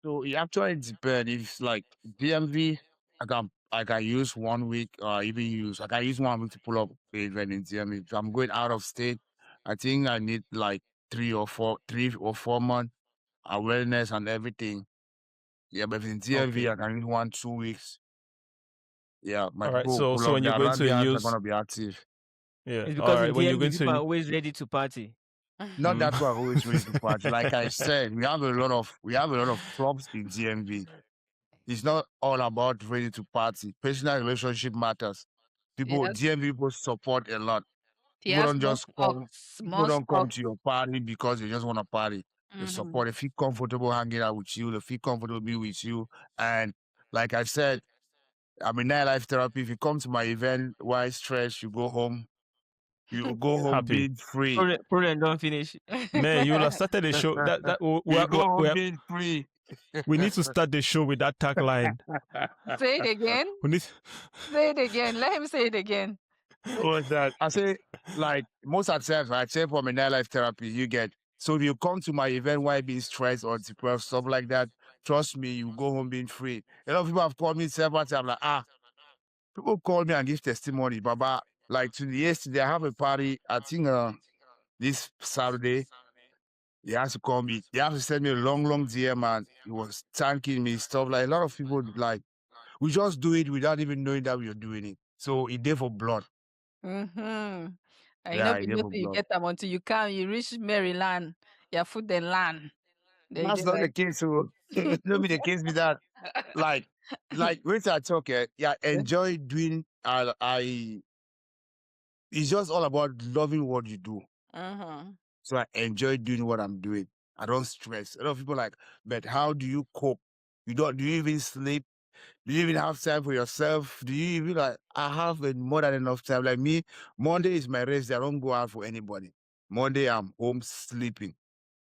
S4: So it actually depends. If like DMV, I can use 1 week or even use I can use 1 week to pull up the event in DMV. If I'm going out of state, I think I need like 3 or 4 months awareness and everything. Yeah, but if in DMV,
S1: Okay.
S4: I can use 1-2 weeks. Yeah, my
S3: All right.
S4: people will
S3: So
S4: pull
S3: so
S4: up.
S3: when
S4: The
S3: you're going to a
S4: Arabians are
S3: news,
S4: gonna be active.
S3: yeah.
S1: It's
S3: All
S1: because in
S3: right. When you're
S1: DMV
S3: going to
S1: people are always ready to party.
S4: Not
S3: Mm.
S4: that we're always ready to party. Like I said, we have a lot of clubs in DMV. It's not all about ready to party. Personal relationship matters. People,
S2: Yes.
S4: DMV people support a lot. People
S2: Yes,
S4: don't
S2: more
S4: just come.
S2: stocks,
S4: People
S2: more
S4: don't come
S2: stocks.
S4: to your party because they just want to party. They
S2: Mm-hmm.
S4: support. They feel comfortable hanging out with you. They feel comfortable being with you. And like I said, I'm in nightlife therapy. If you come to my event, why stress? You go home. You go home
S3: Happy.
S4: being free.
S1: Prudent don't finish.
S3: Man, you will have started the show.
S4: You go home being free.
S3: we need to start the show with that tagline.
S2: Say it again.
S3: We need.
S2: Say it again. Let him say it again.
S4: What's that? I say, like, most of the time, I say from a nightlife therapy, you get. So if you come to my event while being stressed or depressed, stuff like that, trust me, you go home being free. A lot of people have called me several times, like, people call me and give testimony, Baba. Like, yesterday, I have a party, I think this Saturday, he has to call me. He has to send me a long, long DM, and he was thanking me, stuff like a lot of people, like, we just do it without even knowing that we are doing it. So it there for blood.
S2: Mm-hmm. And
S4: Yeah,
S2: you
S4: it there
S2: know
S4: for
S2: you
S4: blood.
S2: get them until you come, you reach Maryland, your food then land. They
S4: That's
S2: be
S4: not the
S2: like,
S4: case. So not be the case with that. Like when I talk, yeah, enjoy doing. It's just all about loving what you do.
S2: mm-hmm.
S4: So I enjoy doing what I'm doing. I don't stress. A lot of people like, but how do you cope? You don't. Do you even sleep? Do you even have time for yourself? Do you even like? I have more than enough time. Like me, Monday is my rest. I don't go out for anybody. Monday I'm home sleeping.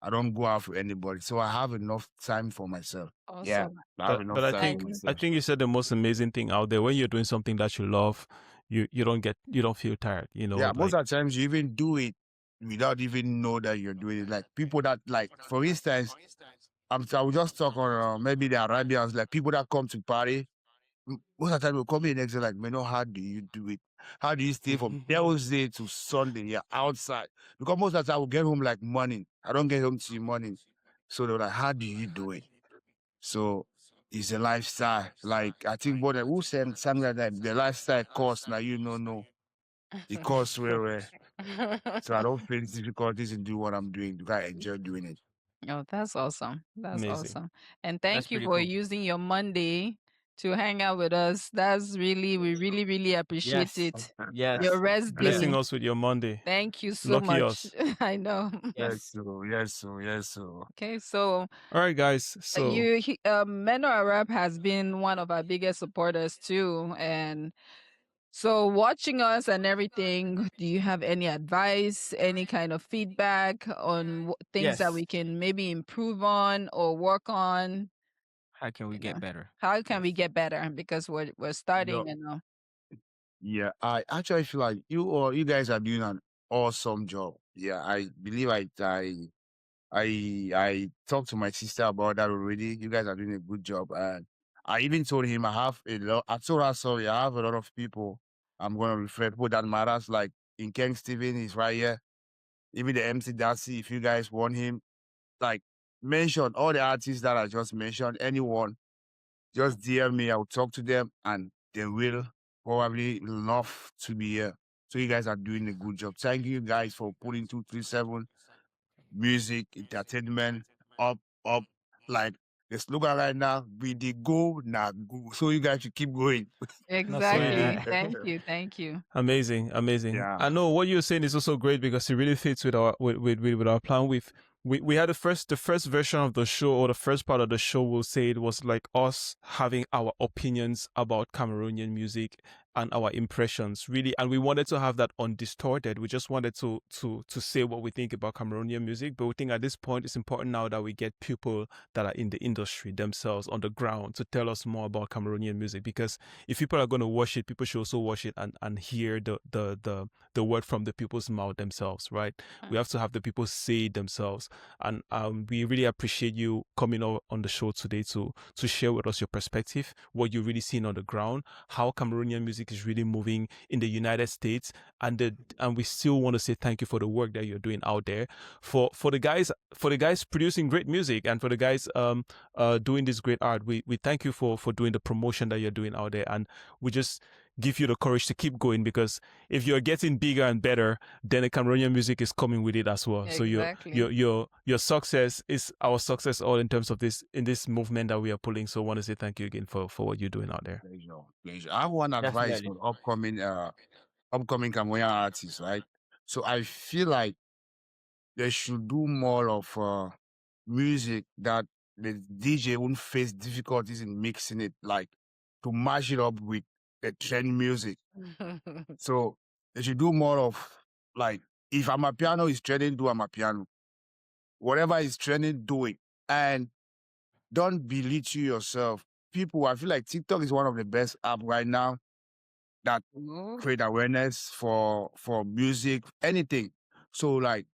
S4: I don't go out for anybody. So I have enough time for myself. Yeah.
S2: Awesome.
S4: I have
S3: But
S4: enough
S3: I
S4: time
S3: think
S4: for
S2: And
S3: I
S4: myself.
S3: think you said the most amazing thing out there. When you're doing something that you love, you don't feel tired. You know,
S4: Yeah,
S3: like
S4: most of the times you even do it without even know that you're doing it. Like people that like, for instance, I will just talk on maybe the Arabians, like people that come to party. Most of the time will come in next day like, Meno, how do you do it? How do you stay from Thursday to Sunday? Yeah, outside. Because most of the time I will get home like morning. I don't get home till morning. So they're like, how do you do it? So it's a lifestyle. Like I think what who said something like that, the lifestyle cost now you don't know. It costs where so I don't face difficulties in doing what I'm doing because I enjoy doing it.
S2: oh, that's awesome. That's
S3: amazing.
S2: awesome. And
S1: That's
S2: thank you
S1: pretty
S2: for
S1: cool.
S2: using your Monday to hang out with us. That's really, we really, really appreciate
S1: Yes.
S2: it.
S1: Yes.
S2: Your rest
S3: Blessing
S2: day.
S3: us with your Monday.
S2: Thank you so
S3: Lucky
S2: much.
S3: us.
S2: I know.
S1: Yes.
S4: Yes, so.
S2: Okay, so
S3: All right, guys. So
S2: Menoarab has been one of our biggest supporters too, and so watching us and everything. Do you have any advice, any kind of feedback on things that
S1: Yes.
S2: we can maybe improve on or work on?
S1: How can we
S2: You
S1: get
S2: know,
S1: better?
S2: how can we
S1: Yes.
S2: get better? Because we're starting,
S4: No,
S2: you know.
S4: yeah, I actually feel like you guys are doing an awesome job. Yeah, I believe I talked to my sister about that already. You guys are doing a good job. And I even told him I have a lot. I told her, sorry, I have a lot of people I'm going to refer people that matters. Like in Ken Steven is right here. Even the MC Darcy, if you guys want him, like mention all the artists that I just mentioned. Anyone, just DM me. I'll talk to them, and they will probably love to be here. So you guys are doing a good job. Thank you guys for putting 237 music, entertainment up. Like the slogan right now, we the go na go. So you guys should keep going.
S2: Exactly.
S1: Yeah.
S2: Thank you.
S3: Amazing, amazing.
S4: Yeah.
S3: I know what you're saying is also great because it really fits with our with our plan. We had the first version of the show, or the first part of the show, we'll say it was like us having our opinions about Cameroonian music and our impressions, really, and we wanted to have that undistorted. We just wanted to say what we think about Cameroonian music, but we think at this point it's important now that we get people that are in the industry themselves on the ground to tell us more about Cameroonian music, because if people are going to watch it, people should also watch it and hear the word from the people's mouth themselves, right? We have to have the people say it themselves, and we really appreciate you coming on the show today to share with us your perspective, what you're really seeing on the ground, how Cameroonian music is really moving in the United States, and we still want to say thank you for the work that you're doing out there, for the guys producing great music, and for the guys doing this great art. We thank you for doing the promotion that you're doing out there, and we just give you the courage to keep going, because if you're getting bigger and better, then the Cameroonian music is coming with it as well.
S2: Exactly.
S3: So your success is our success, all in terms of this movement that we are pulling. So I want to say thank you again for what you're doing out there.
S4: Pleasure. I have one advice
S1: Definitely.
S4: for upcoming Cameroonian artists, right? So I feel like they should do more of music that the DJ won't face difficulties in mixing it, like to mash it up with the trend music. So they should do more of, like, if Amapiano is trending, do Amapiano. Whatever is trending, do it. And don't belittle yourself. People, I feel like TikTok is one of the best apps right now that create awareness for music, anything. So like,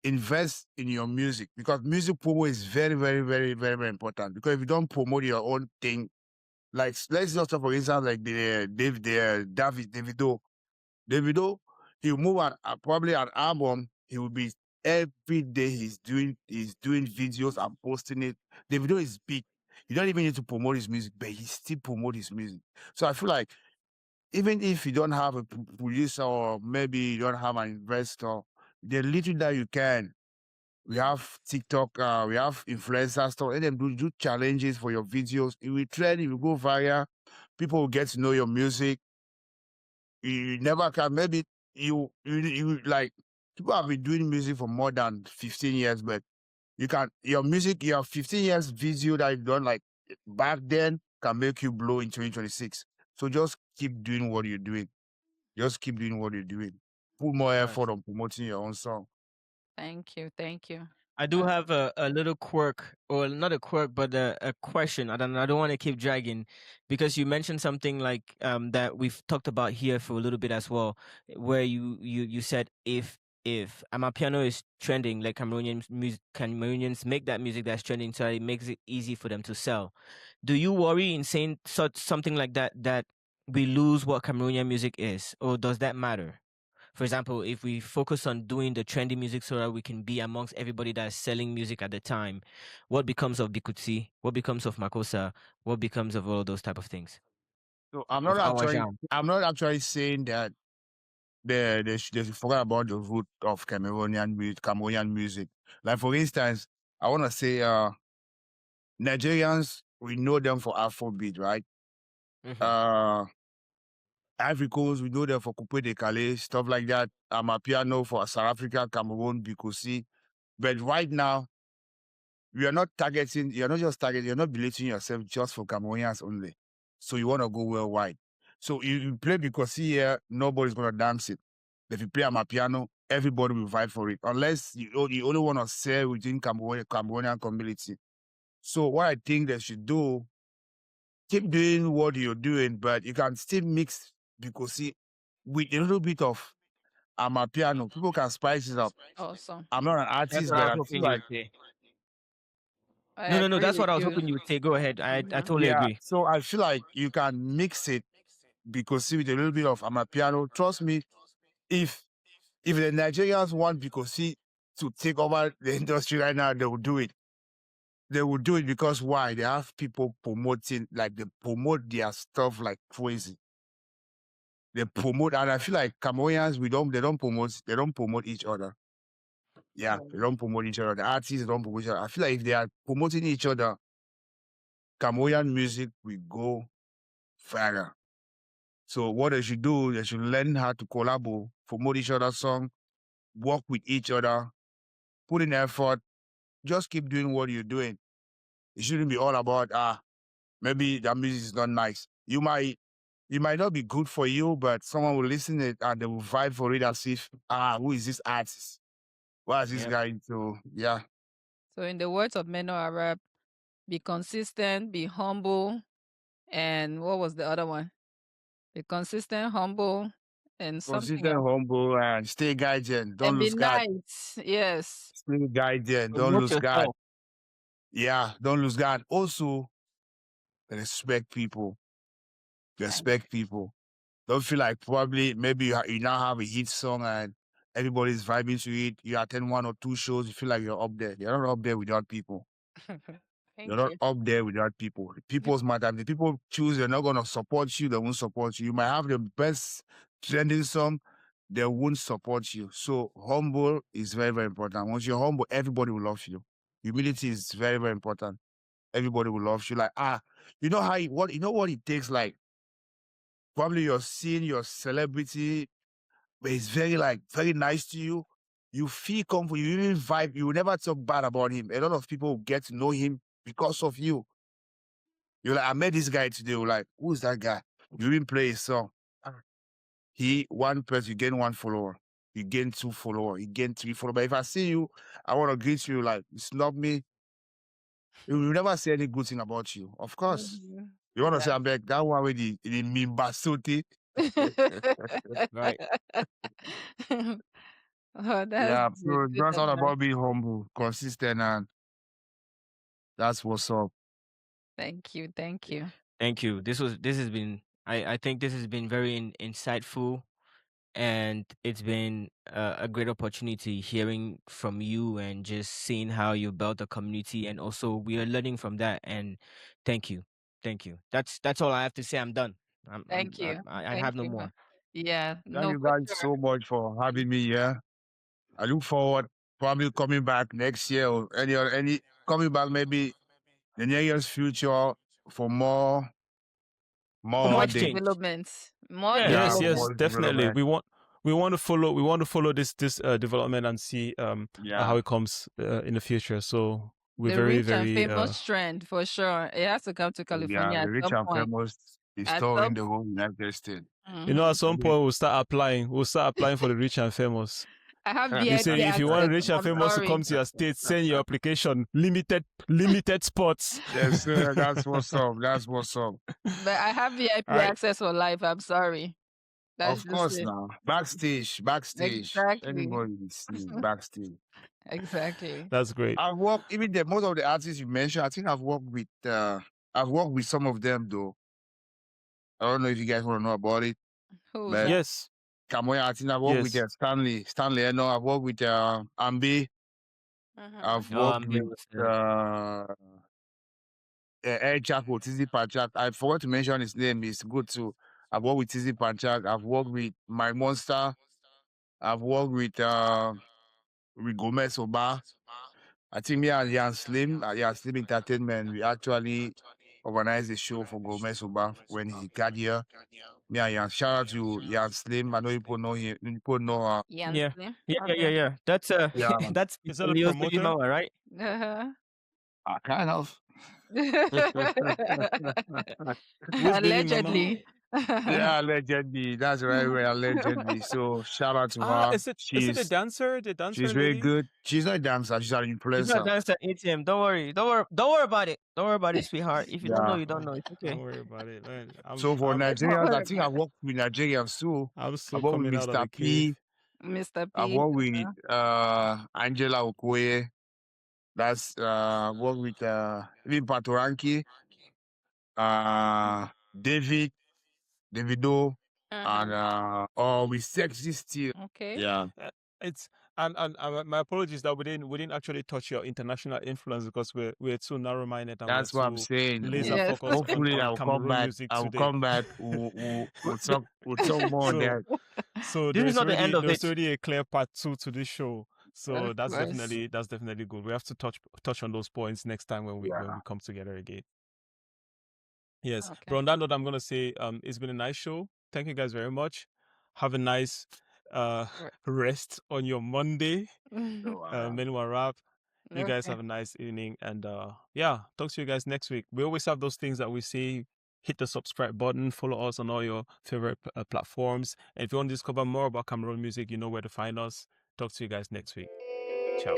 S4: invest in your music, because music promo is very, very, very, very, very important. Because if you don't promote your own thing, like, let's just talk for instance, like Davido, he'll move probably an album. He will be every day. He's doing videos and posting it. Davido is big. You don't even need to promote his music, but he still promote his music. So I feel like, even if you don't have a producer, or maybe you don't have an investor, the little that you can, we have TikTok, we have influencers, so let them do challenges for your videos. It will trend, it will go viral. People will get to know your music. You never can. Maybe you like, people have been doing music for more than 15 years, but your music, your 15 years video that you've done like back then can make you blow in 2026. So just keep doing what you're doing. Just keep doing what you're doing. Put more effort on promoting your own song.
S2: Thank you.
S1: I do have a little quirk, or not a quirk, but a question. I don't want to keep dragging, because you mentioned something like that we've talked about here for a little bit as well, where you said if Amapiano is trending, like Cameroonians make that music that's trending, so it makes it easy for them to sell. Do you worry in saying something like that we lose what Cameroonian music is, or does that matter? For example, if we focus on doing the trendy music so that we can be amongst everybody that's selling music at the time, what becomes of Bikutsi? What becomes of Makosa? What becomes of all those type of things?
S4: So I'm
S1: Of
S4: not
S1: Awajam?
S4: actually saying that they should forget about the root of Cameroonian music. Like, for instance, I want to say Nigerians, we know them for Afrobeat, right? Ivory Coast, we know them for Coupe de Calais, stuff like that. Amapiano for South Africa, Cameroon, Bikosi. But right now, you're not belittling yourself just for Cameroonians only. So you want to go worldwide. So you play Bikosi here, nobody's going to dance it. If you play Amapiano, everybody will vibe for it. Unless you only want to sell within Cameroonian community. So what I think they should do, keep doing what you're doing, but you can still mix Bikosi with a little bit of Amapiano. People can spice it up.
S2: Awesome.
S4: I'm not an
S1: That's
S4: artist,
S1: what I
S4: but
S1: was
S4: I feel
S1: hoping you
S4: like,
S1: would say.
S2: I
S1: No,
S2: agree
S1: that's what
S2: with
S1: I was
S2: you.
S1: hoping you would say. Go ahead. I totally
S4: yeah.
S1: agree.
S4: So I feel like you can mix it, Bikosi with a little bit of Amapiano. Trust me, if the Nigerians want Bikosi to take over the industry right now, they will do it. they will do it because why? They have people promoting, like they promote their stuff like crazy. They promote, and I feel like Cameroonians, they don't promote each other. Yeah, they don't promote each other. The artists don't promote each other. I feel like if they are promoting each other, Cameroonian music will go further. So what they should do, they should learn how to collaborate, promote each other's song, work with each other, put in effort, just keep doing what you're doing. It shouldn't be all about maybe that music is not nice. You might not be good for you, but someone will listen to it and they will vibe for it as if who is this artist? What is this
S1: Yep.
S4: guy into? Yeah.
S2: So in the words of Menoarab, be consistent, be humble, and what was the other one? Be consistent, humble, and something
S4: Consistent,
S2: else.
S4: humble, and stay guided. Don't
S2: And be
S4: lose God.
S2: nice. Yes.
S4: Stay guided. Don't
S1: Promote
S4: lose God.
S1: yourself.
S4: Yeah, don't lose God. Also, respect people. Respect people. Don't feel like probably maybe you now have a hit song and everybody's vibing to it. You attend 1 or 2 shows, you feel like you're up there. You're not up there without people.
S2: Thank
S4: You're not
S2: you.
S4: up there without people. People's matter. If the people choose, they're not gonna support you. They won't support you. You might have the best trending song, they won't support you. So humble is very, very important. Once you're humble, everybody will love you. Humility is very, very important. Everybody will love you. Like you know what it takes. Like probably you're seeing your celebrity, but it's very nice to you. You feel comfortable. You even vibe. You will never talk bad about him. A lot of people get to know him because of you. You're like, I met this guy today. You're like, who's that guy? You even play his song. One person, you gain 1 follower. You gain 2 followers. You gain 3 followers. But if I see you, I want to greet you, like, it's not me. You will never say any good thing about you. Of course.
S2: Mhm.
S4: You want to say,
S2: Yeah.
S4: I'm like, that one with the Mimbasuti.
S1: Right.
S2: Oh, that's
S4: Yeah,
S2: good.
S4: so
S2: Good
S4: that's all
S2: advice.
S4: about being humble, consistent, and that's what's up.
S2: Thank you. Thank you.
S1: Thank you. This has been I think this has been very insightful, and it's been a great opportunity hearing from you and just seeing how you built a community, and also we are learning from that. And thank you. That's all I have to say. I'm done.
S2: Thank you.
S1: I
S2: Thank
S1: have no
S2: you.
S1: more.
S2: Yeah.
S4: Thank
S2: No,
S4: you
S2: for
S4: guys
S2: sure.
S4: so much for having me here. I look forward probably coming back next year or any coming back maybe the near future for more
S1: For more
S2: More
S4: updates.
S1: exchange.
S2: developments. More
S1: Yeah.
S3: Yes,
S2: development.
S3: yes,
S4: More
S3: definitely.
S4: development.
S3: We want to follow this development and see how
S4: Yeah.
S3: it comes in the future. So we're
S2: The
S3: very
S2: rich and
S3: very
S2: famous trend for sure. It has to come to
S4: Yeah,
S2: California
S4: the
S2: at
S4: rich
S2: some
S4: and
S2: point.
S4: famous is
S2: At
S4: touring
S2: some.
S4: the whole United States.
S3: you know, at
S2: Mhm.
S3: some point we'll start applying. We'll start applying for the rich and famous.
S2: I have
S3: You
S2: VIP
S3: say if you want
S2: access.
S3: rich and
S2: I'm
S3: famous to
S2: sorry.
S3: come to your state, send your application. Limited spots.
S4: Yes, sir. That's what's up. That's what's up.
S2: But I have VIP
S3: All right.
S2: access for life. I'm sorry. That's
S4: Of
S2: just
S4: course
S2: it.
S4: now. Backstage.
S2: Exactly.
S4: Anybody is seeing backstage.
S2: Exactly.
S3: That's great.
S4: I've worked even most of the artists you mentioned, I think I've worked with some of them though. I don't know if you guys want to know about it.
S2: Who's
S4: But
S2: that?
S3: Yes.
S4: Cameroon, I think I've worked with
S3: Yes.
S4: Stanley Eno. I've worked with Ambi.
S2: Mhm.
S4: I've
S1: Oh,
S4: worked
S1: I'm
S4: with Air Chapo, Tizi Pachak. I forgot to mention his name. It's good too. I've worked with Tizi Pachak. I've worked with My Monster. I've worked with Gomez Oba. I think me and Jan Slim, Slim Entertainment, we actually organized a show for Gomez Oba when he got here. Me and Jan, shout out to Jan Slim. I know you people know him. You people know
S2: Ian
S1: Yeah.
S2: Slim?
S1: Yeah.
S2: Okay.
S1: That's
S4: yeah,
S1: that's
S3: Is that a
S1: Leo's baby
S3: promoter?
S1: mama, right?
S2: Uh-huh.
S4: kind of.
S3: Who's baby mama?
S2: Allegedly.
S4: Yeah, allegedly. That's right, allegedly. So shout out to
S3: Ah,
S4: her.
S3: is it the dancer? The dancer
S4: She's very
S3: lady?
S4: good. She's not a dancer. She's an
S1: He's not
S4: influencer.
S1: dancing at ATM. Don't worry. Don't worry about it. Don't worry about it, sweetheart. If you don't know,
S4: Yeah.
S1: you don't know. It's okay.
S3: Don't worry about it. Man,
S4: So for
S3: I'm
S2: Don't
S4: Nigerians, I
S2: worry
S4: think
S2: about
S4: I've worked with Nigerians too.
S3: I'm
S4: I've
S3: still
S4: worked with
S3: coming out of
S4: Mr.
S3: the
S4: P.
S3: cave.
S2: it. Mr.
S4: I've
S2: P.
S4: worked with Angela Okoye. That's worked with even Patoranki, Davido, and
S2: Mhm.
S4: with Sexy Steel.
S2: Okay.
S4: Yeah.
S3: It's And my apologies that we didn't actually touch your international influence because we're too narrow-minded and
S4: That's
S3: we're
S4: what I'm
S3: too
S4: saying.
S3: laser
S2: Yes.
S3: focused
S4: Hopefully,
S3: on
S4: I will come
S3: Cameroon
S4: back.
S3: music
S4: I will
S3: today.
S4: come back. We'll talk more on
S3: So
S4: that.
S3: so
S1: This is not the end of
S3: there's
S1: it.
S3: already a clear part 2 to this show. So
S2: Of
S3: that's
S2: course.
S3: definitely good. We have to touch on those points next time when we
S4: Yeah.
S3: come together again. Yes.
S2: Okay.
S3: But on that note, I'm gonna say it's been a nice show. Thank you guys very much. Have a nice rest on your Monday. Menoarab. You guys
S2: Okay.
S3: have a nice evening, and yeah, talk to you guys next week. We always have those things that we say. Hit the subscribe button, follow us on all your favorite platforms. And if you want to discover more about Cameroon music, you know where to find us. Talk to you guys next week. Ciao.